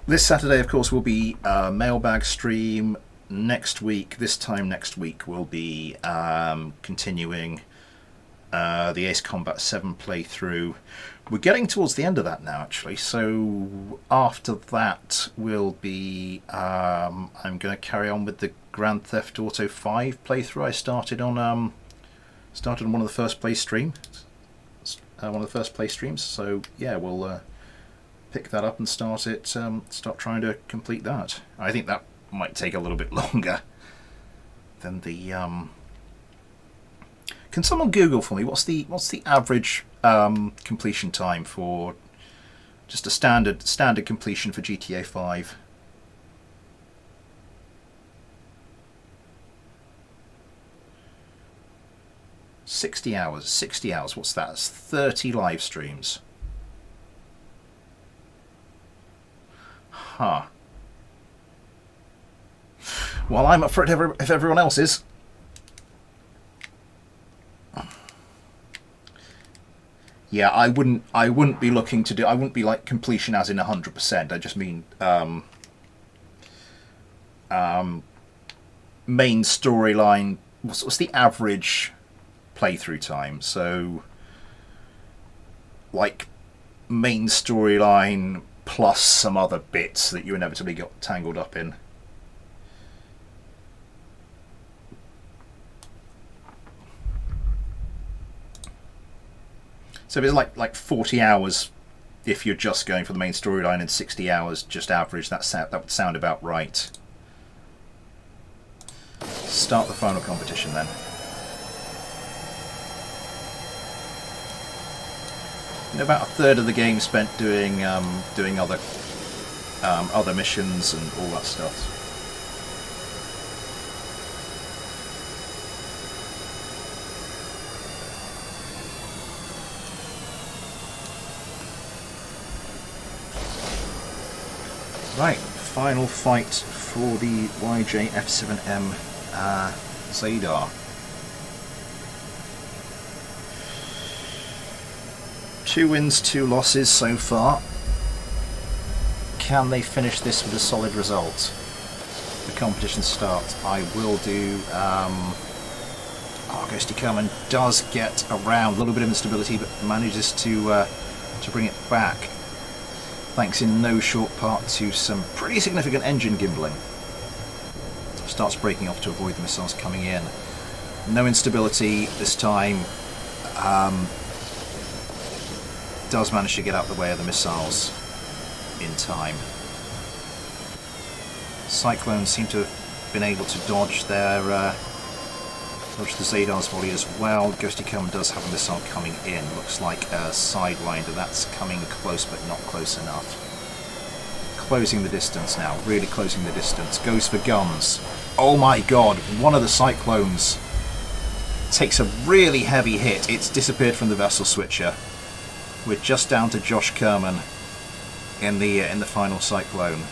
Speaker 1: this Saturday, of course, will be a mailbag stream. Next week, this time next week, we'll be continuing the Ace Combat 7 playthrough. We're getting towards the end of that now, actually. So after that, we'll be I'm going to carry on with the Grand Theft Auto 5 playthrough. I started on one of the first play streams. So yeah, we'll pick that up and start trying to complete that. I think that might take a little bit longer than the. Can someone Google for me what's the average completion time for just a standard completion for GTA 5? $60 hours. What's that? It's 30 live streams. Huh. Well, I'm up for it if everyone else is. Yeah, I wouldn't be looking to do. I wouldn't be like completion as in 100%. I just mean main storyline. What's the average playthrough time? So, like main storyline plus some other bits that you inevitably got tangled up in. So it's like 40 hours if you're just going for the main storyline, and 60 hours just average. That would sound about right. Start the final competition then. And about a third of the game spent doing other missions and all that stuff. Right, final fight for the YJ F7M Zadar. 2 wins, 2 losses so far. Can they finish this with a solid result? The competition starts. I will do. Ghosty Kerman does get around a little bit of instability, but manages to bring it back. Thanks in no short part to some pretty significant engine gimbling. Starts braking off to avoid the missiles coming in. No instability this time. does manage to get out of the way of the missiles in time. Cyclones seem to have been able to dodge their dodge the Zadar's volley as well. Ghosty Kerman does have a missile coming in. Looks like a Sidewinder. That's coming close, but not close enough. Closing the distance now. Really closing the distance. Goes for guns. Oh my god! One of the Cyclones takes a really heavy hit. It's disappeared from the vessel switcher. We're just down to Josh Kerman in the final Cyclone.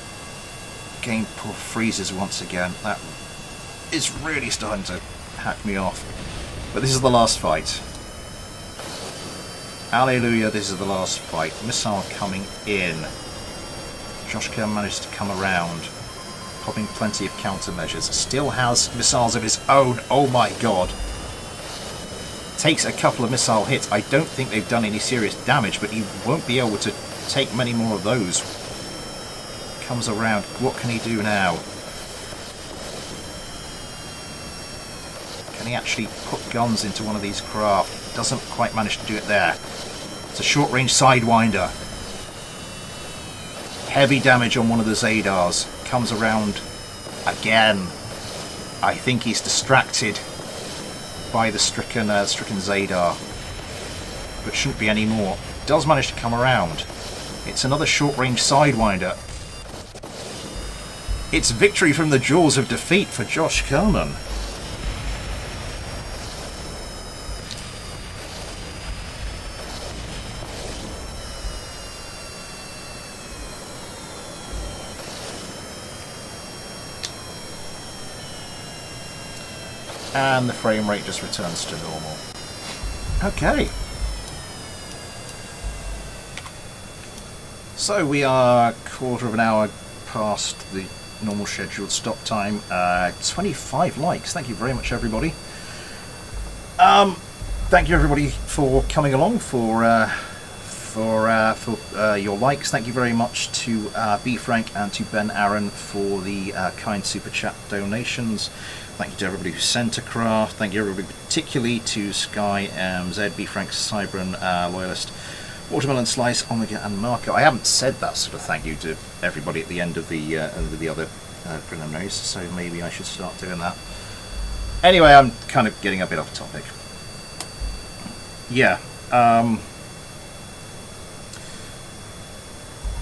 Speaker 1: Game freezes once again. That is really starting to hack me off. But this is the last fight. Alleluia, this is the last fight. Missile coming in. Josh Kerman managed to come around, popping plenty of countermeasures. Still has missiles of his own. Oh my god. Takes a couple of missile hits. I don't think they've done any serious damage, but he won't be able to take many more of those. Comes around. What can he do now? Can he actually put guns into one of these craft? Doesn't quite manage to do it there. It's a short-range Sidewinder. Heavy damage on one of the Zadars. Comes around again. I think he's distracted by the stricken Zadar. But shouldn't be any more. Does manage to come around. It's another short-range Sidewinder. It's victory from the jaws of defeat for Josh Kerman. And the frame rate just returns to normal. Okay. So we are a quarter of an hour past the normal scheduled stop time. 25 likes. Thank you very much, everybody. Thank you, everybody, for coming along, for your likes. Thank you very much to B. Frank and to Ben Aaron for the kind super chat donations. Thank you to everybody who sent a craft. Thank you, everybody, particularly to Sky, Z, B. Frank, Cybran, Loyalist, Watermelon Slice, Omega, and Marco. I haven't said that sort of thank you to everybody at the end of the other preliminaries, so maybe I should start doing that. Anyway, I'm kind of getting a bit off topic. Yeah.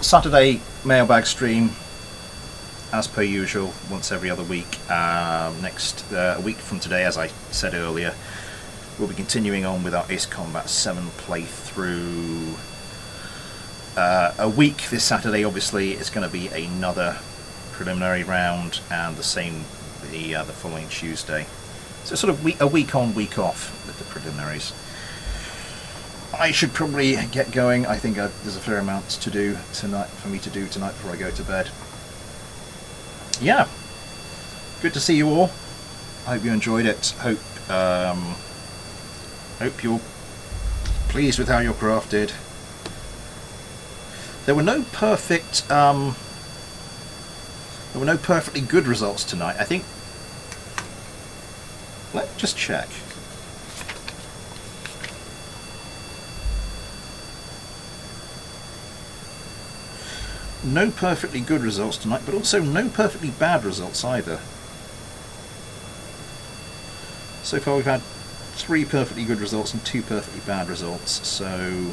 Speaker 1: Saturday mailbag stream, as per usual, once every other week. Next a week from today, as I said earlier, we'll be continuing on with our Ace Combat 7 playthrough. A week this Saturday, obviously, is going to be another preliminary round, and the same the following Tuesday. So sort of a week on, week off with the preliminaries. I should probably get going. I think there's a fair amount to do tonight for me to do tonight before I go to bed. Yeah, good to see you all. I hope you enjoyed it. Hope you're pleased with how your craft did. There were no perfect, there were no perfectly good results tonight. I think. Let's just check. No perfectly good results tonight, but also no perfectly bad results either. So far we've had 3 perfectly good results and 2 perfectly bad results, so...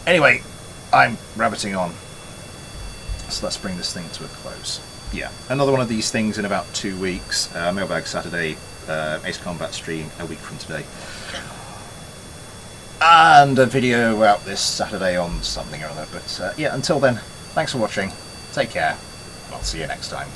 Speaker 1: Anyway, I'm rabbiting on. So let's bring this thing to a close. Yeah, another one of these things in about 2 weeks. Mailbag Saturday, Ace Combat stream a week from today. And a video out this Saturday on something or other. But yeah, until then, thanks for watching. Take care. I'll see you next time.